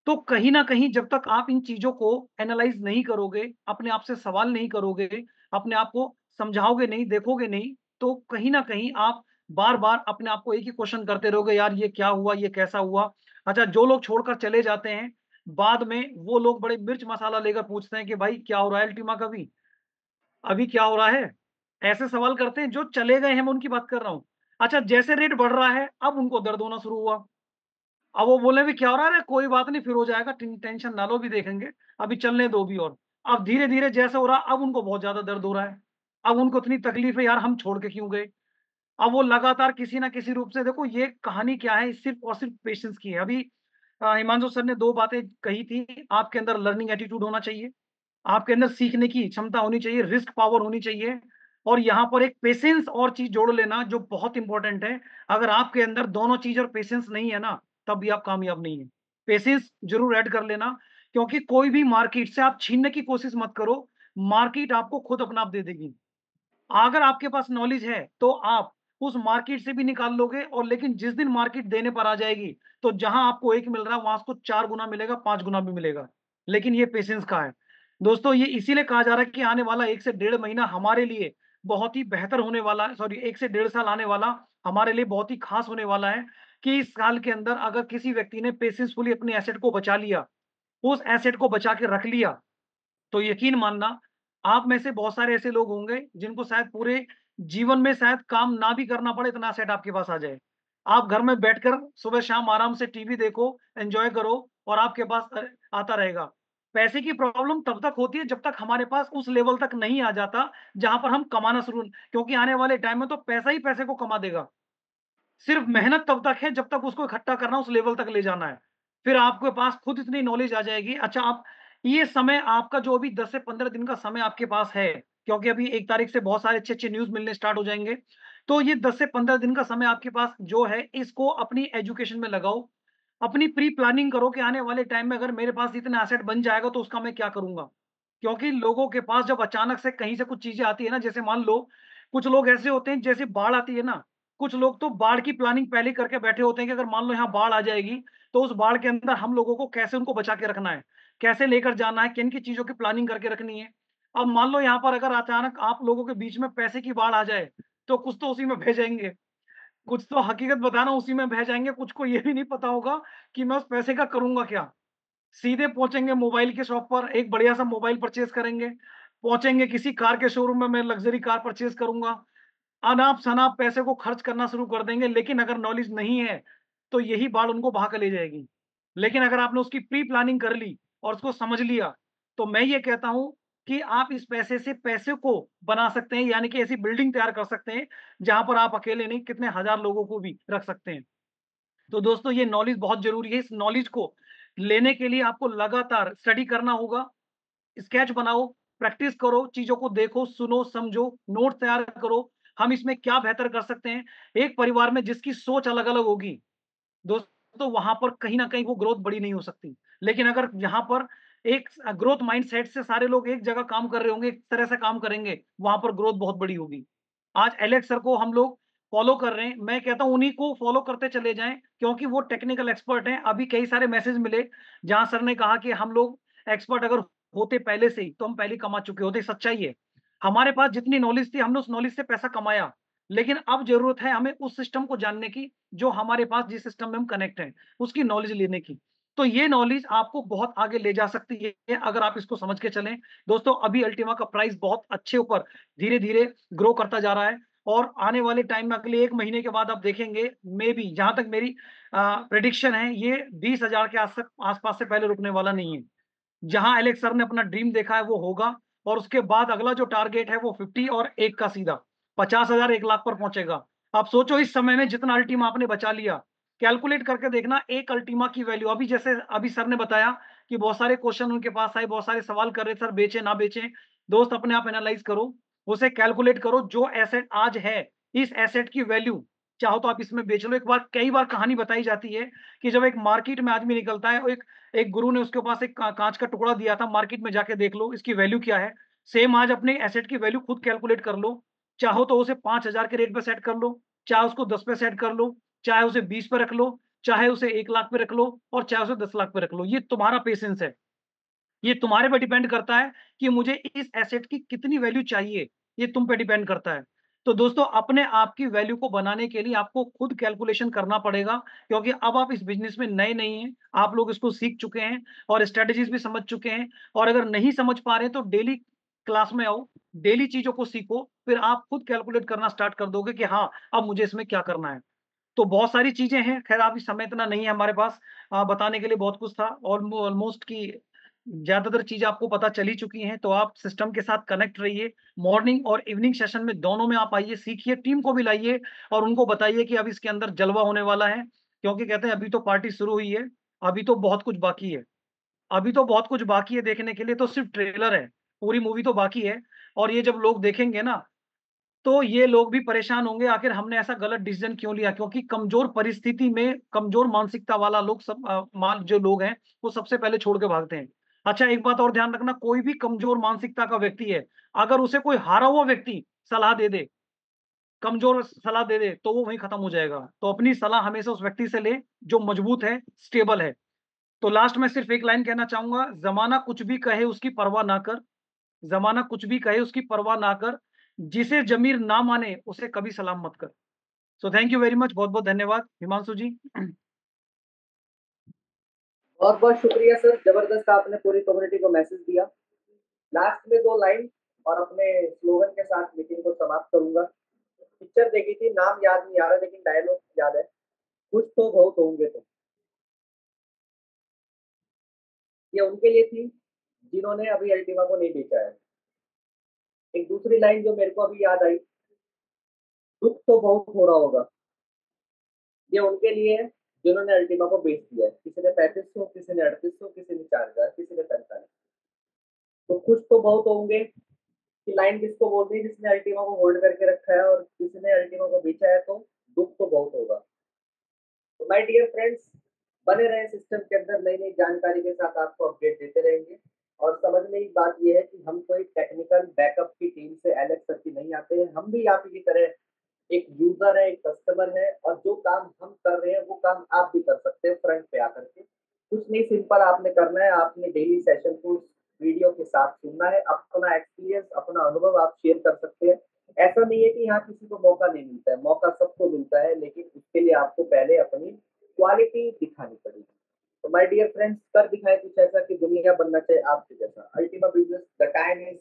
तो कहीं न कहीं जब तक आप इन चीज़ों को एनालाइज़ नहीं करोगे, अपने आप से सवाल नहीं करोगे, अपने आप को समझाओगे नहीं, देखोगे नहीं, तो कहीं न कहीं आप बार-बार अपने आप को एक ही क्वेश्चन करते रहोगे, यार ये क्या हुआ? ये कैसा हुआ? अच्छा, जो लोग छोड़कर चले जाते हैं, बाद में वो लोग बड़े मिर्च मसाला लेकर पूछते हैं कि भाई क्या हो रहा है अल्टीमा का भी? अभी क्या हो रहा है? ऐसे सवाल करते हैं, जो चले गए हैं मैं उनकी बात कर रहा हूँ। अच्छा, जैसे रेट बढ़ रहा है, अब उनको दर्द होना शुरू हुआ। अब वो बोले भी क्या हो रहा है? अरे कोई बात नहीं, फिर हो जाएगा, टेंशन ना लो, अभी देखेंगे, अभी चलने दो अभी और। अब धीरे-धीरे जैसे हो रहा, अब उनको बहुत ज़्यादा दर्द हो रहा है। अब उनको इतनी तकलीफ है, यार हम छोड़ के क्यों गए? अब वो लगातार किसी न किसी रूप से, देखो ये कहानी क्या है, सिर्फ़ और सिर्फ़ पेशेंस की है। अभी हिमांशु सर ने 2 बातें कही थी, आपके अंदर लर्निंग एटीट्यूड होना चाहिए, आपके अंदर सीखने की क्षमता होनी चाहिए, रिस्क पावर होनी चाहिए और यहाँ पर एक पेशेंस और चीज़ जोड़ लेना जो बहुत इम्पोर्टेंट है। अगर आपके अंदर दोनों चीज़ और पेशेंस नहीं है ना, तब भी आप कामयाब नहीं हैं। पेशेंस ज़रूर ऐड कर लेना, क्योंकि कोई भी मार्केट से आप छीनने की कोशिश मत करो, मार्केट आपको खुद अपना आप दे देगी। अगर आपके पास नॉलेज है, तो आप उस मार्केट से भी निकाल लोगे और लेकिन जिस दिन मार्केट देने पर आ जाएगी, तो जहाँ आपको 1 मिल रहा है, वहाँ उसको 4 गुना मिलेगा, 5 गुना भी मिलेगा। लेकिन ये पेशेंस का है। दोस्तों, ये इसीलिए कहा जा रहा है कि आने वाला 1 से डेढ़ महीना हमारे लिए बहुत ही बेहतर होने वाला है, सॉरी 1 से डेढ़ साल आने वाला हमारे लिए बहुत ही खास होने वाला है, कि इस साल के अंदर अगर किसी व्यक्ति ने पेशेंसफुली अपने एसेट को बचा लिया, उस एसेट को बचा के रख लिया, तो यकीन मानना, आप में से बहुत सारे ऐसे लोग होंगे जिनको शायद पूरे जीवन में शायद काम ना भी करना पड़े, इतना सेट आपके पास आ जाए। आप घर में बैठकर सुबह-शाम आराम से टीवी देखो, एन्जॉय करो और आपके पास आता रहेगा। पैसे की प्रॉब्लम तब तक होती है जब तक हमारे पास उस लेवल तक नहीं आ जाता, जहाँ पर हम कमाना शुरू, क्योंकि आने वाले टाइम में तो पैसा ही पैसे को कमा देगा। सिर्फ मेहनत तब तक है जब तक उसको इकट्ठा करना, उस लेवल तक ले जाना है। फिर आपके पास खुद इतनी नॉलेज आ जाएगी। अच्छा, आप ये समय आपका जो अभी 10 से 15 दिन का समय आपके पास है, क्योंकि अभी 1 तारीख से बहुत सारे अच्छे-अच्छे न्यूज़ मिलने स्टार्ट हो जाएँगे। तो ये 10 से 15 दिन का समय आपके पास जो है, इसको अपनी एजुकेशन में लगाओ। अपनी प्री प्लानिंग करो कि आने वाले टाइम में अगर मेरे पास इतना एसेट बन जाएगा तो उसका मैं क्या करूँगा? क्योंकि लोगों के पास जब अचानक से कहीं से कुछ चीज़ें आती है ना, जैसे मान लो कुछ लोग ऐसे होते हैं, जैसे बाढ़ आती है ना, कुछ लोग तो बाढ़ की प्लानिंग पहले ही करके बैठे होते हैं कि अगर मान लो यहाँ बाढ़ आ जाएगी, तो उस बाढ़ के अंदर हम लोगों को कैसे उनको बचा के रखना है, कैसे लेकर जाना है, किन-किन चीज़ों की प्लानिंग करके रखनी है। अब मान लो यहाँ पर अगर अचानक आप लोगों के बीच में पैसे की बाढ़ आ जाए, तो कुछ तो उसी में बह जाएँगे, कुछ तो हकीकत बताना उसी में बह जाएँगे, कुछ को ये भी नहीं पता होगा कि मैं उस पैसे का करूँगा क्या? सीधे पहुँचेंगे मोबाइल के शॉप पर, एक बढ़िया-सा मोबाइल परचेज़ करेंगे, पहुँचेंगे किसी कार के शोरूम में, मैं लग्ज़री कार परचेज़ करूँगा। अनाप-शनाप पैसे को खर्च करना शुरू कर देंगे, लेकिन अगर नॉलेज नहीं है, तो यही बाढ़ उनको बहा के ले जाएगी। लेकिन अगर आपने उसकी प्री प्लानिंग कर ली और उसको समझ लिया, तो मैं ये कहता हूँ कि आप इस पैसे से पैसे को बना सकते हैं, यानी कि ऐसी बिल्डिंग तैयार कर सकते हैं, जहाँ पर आप अकेले नहीं, कितने हज़ार लोगों को भी रख सकते हैं। तो दोस्तों, ये नॉलेज बहुत ज़रूरी है। इस नॉलेज को लेने के लिए आपको लगातार स्टडी करना होगा, स्केच बनाओ, प्रैक्टिस करो, चीज़ों को देखो, सुनो, समझो, नोट तैयार करो हम इसमें क्या बेहतर कर सकते हैं। एक परिवार में जिसकी सोच अलग-अलग होगी, दोस्तों वहाँ पर कहीं न कहीं वो ग्रोथ बड़ी नहीं हो सकती। लेकिन अगर यहाँ पर एक ग्रोथ माइंडसेट से सारे लोग एक जगह काम कर रहे होंगे, एक तरह से काम करेंगे, वहाँ पर ग्रोथ बहुत बड़ी होगी। आज एलेक्स सर को हम लोग फॉलो कर रहे हैं, मैं कहता हूँ उन्हीं को फॉलो करते चले जाएँ, क्योंकि वो टेक्निकल एक्सपर्ट हैं। अभी कई सारे मैसेज मिले, जहाँ सर ने कहा कि हम लोग एक्सपर्ट अगर होते पहले से ही, तो हम पहले ही कमा चुके होते, सच्चाई है। हमारे पास जितनी नॉलेज थी, हमने उस नॉलेज से पैसा कमाया, लेकिन अब ज़रूरत है हमें उस सिस्टम को जानने की, जो हमारे पास जिस सिस्टम में हम कनेक्ट हैं, उसकी नॉलेज लेने की। तो ये नॉलेज आपको बहुत आगे ले जा सकती है, अगर आप इसको समझ के चलें। दोस्तों, अभी अल्टीमा का प्राइस बहुत अच्छे ऊपर धीरे-धीरे ग्रो करता जा रहा है, और आने वाले टाइम में अगले 1 महीने के बाद आप देखेंगे, मेबी जहाँ तक मेरी प्रेडिक्शन है, ये 20,000 के आस-पास से पहले रुकने वाला नहीं है। जहाँ एलेक्स सर ने अपना ड्रीम देखा है वो होगा, और उसके बाद अगला जो टारगेट है वो 50 और 1 का सीधा 50,000 1 लाख पर पहुँचेगा। आप सोचो इस समय में जितना अल्टीमा आपने बचा लिया, कैलकुलेट करके देखना एक अल्टीमा की वैल्यू, अभी जैसे अभी सर ने बताया कि बहुत सारे क्वेश्चन उनके पास आए, बहुत सारे सवाल कर रहे सर बेचें ना बेचें। दोस्त अपने आप एनालाइज़ करो, उसे कैलकुलेट करो, जो एसेट आज है, इस एसेट की वैल्यू चाहो तो आप इसमें बेच लो। एक बार कई बार कहानी बताई जाती है कि जब एक मार्केट में आदमी निकलता है, और एक एक गुरु ने उसके पास एक काँच का टुकड़ा दिया था, मार्केट में जाके देख लो इसकी वैल्यू क्या है। सेम आज अपने एसेट की वैल्यू खुद कैलकुलेट कर लो। चाहो तो उसे 5,000 के रेट पे सेट कर लो, चाहे उसको 10 पे सेट कर लो, चाहे उसे 20 पे रख लो, चाहे उसे 1 लाख पे रख लो, और चाहे उसे 10 लाख पे रख लो। ये तुम्हारा पेशेंस है। ये तुम्हारे पे डिपेंड करता है कि मुझे इस एसेट की कितनी वैल्यू चाहिए, ये तुम पे डिपेंड करता है। तो दोस्तों, अपने आप की वैल्यू को बनाने के लिए आपको खुद कैलकुलेशन करना पड़ेगा, क्योंकि अब आप इस बिज़नेस में नए नहीं हैं, आप लोग इसको सीख चुके हैं और स्ट्रैटेजीज़ भी समझ चुके हैं। और अगर नहीं समझ पा रहे हैं तो डेली क्लास में आओ, डेली चीज़ों को सीखो, फिर आप खुद कैलकुलेट करना स्टार्ट कर दोगे कि हाँ, अब मुझे इसमें क्या करना है। तो बहुत सारी चीज़ें हैं, खैर अभी समय इतना नहीं है हमारे पास, बताने के लिए बहुत कुछ था, ऑलमोस्ट कि ज़्यादातर चीज़ें आपको पता चल ही चुकी हैं, तो आप सिस्टम के साथ कनेक्ट रहिए। मॉर्निंग और इवनिंग सेशन में दोनों में आप आइए, सीखिए, टीम को भी लाइए और उनको बताइए कि अब इसके अंदर जलवा होने वाला है, क्योंकि कहते हैं अभी तो पार्टी शुरू हुई है, अभी तो बहुत कुछ बाकी है। अभी तो बहुत कुछ बाकी है देखने के लिए, तो सिर्फ़ ट्रेलर है, पूरी मूवी तो बाकी है। और ये जब लोग देखेंगे ना, तो ये लोग भी परेशान होंगे, आखिर हमने ऐसा गलत डिसीज़न क्यों लिया? क्योंकि कमज़ोर परिस्थिति में कमज़ोर मानसिकता वाला लोग सब मान जो लोग हैं, वो सबसे पहले छोड़ के भागते हैं। अच्छा, एक बात और ध्यान रखना, कोई भी कमज़ोर मानसिकता का व्यक्ति है, अगर उसे कोई हारा हुआ व्यक्ति सलाह दे दे, कमज़ोर सलाह दे दे, तो वो वहीं खत्म हो जाएगा। तो अपनी सलाह हमेशा उस व्यक्ति से लें, जो मजबूत है, स्टेबल है। तो लास्ट में सिर्फ़ एक लाइन कहना चाहूँगा, ज़माना कुछ भी कहे उसकी परवाह ना कर, ज़माना कुछ भी कहे उसकी परवाह ना कर, जिसे ज़मीर ना माने उसे कभी सलाम मत कर। So thank you very much, बहुत-बहुत धन्यवाद हिमांशु जी। बहुत बहुत शुक्रिया सर, जबरदस्त आपने पूरी कम्युनिटी को मैसेज दिया। लास्ट में 2 लाइन और अपने स्लोगन के साथ मीटिंग को समाप्त करूँगा। पिक्चर देखी थी, नाम याद नहीं आ रहा लेकिन डायलॉग याद है, कुछ तो बहुत होंगे तुम। ये उनके लिए थी जिन्होंने अभी अल्टीमा को नहीं बेचा है। एक दूसरी लाइन जो मेरे को अभी याद आई, दुःख तो बहुत हो रहा होगा। ये उनके लिए है जिन्होंने अल्टीमा को बेच दिया है। किसी ने 3500, किसी ने 3800, किसी ने 4000, किसी ने 45। तो खुश तो बहुत होंगे कि लाइन किसको बोलते हैं जिसने अल्टीमा को होल्ड करके रखा है, और किसी ने अल्टीमा को बेचा है, तो दुःख तो बहुत होगा। तो माय डियर फ्रेंड्स, बने रहें सिस्टम के अंदर, नई-नई जानकारी के साथ आपको अपडेट देते रहेंगे। और समझने की बात ये है कि हम कोई टेक्निकल बैकअप की टीम से एलेक्स सर की नहीं आते हैं। हम भी आप ही की तरह एक यूज़र है, एक कस्टमर है, और जो काम हम कर रहे हैं, वो काम आप भी कर सकते हैं फ्रंट पे आकर के। कुछ नहीं, सिंपल आपने करना है, आपने डेली सेशन को वीडियो के साथ सुनना है, अपना एक्सपीरियंस, अपना अनुभव आप शेयर कर सकते हैं। ऐसा नहीं है कि यहाँ किसी को मौका नहीं मिलता है, मौका सबको मिलता है, लेकिन उसके लिए आपको पहले अपनी क्वालिटी दिखानी पड़ेगी। तो माय डियर फ्रेंड्स, कर दिखाएँ कुछ ऐसा कि दुनिया बनना चाहे आपके जैसा। Ultima business, the time is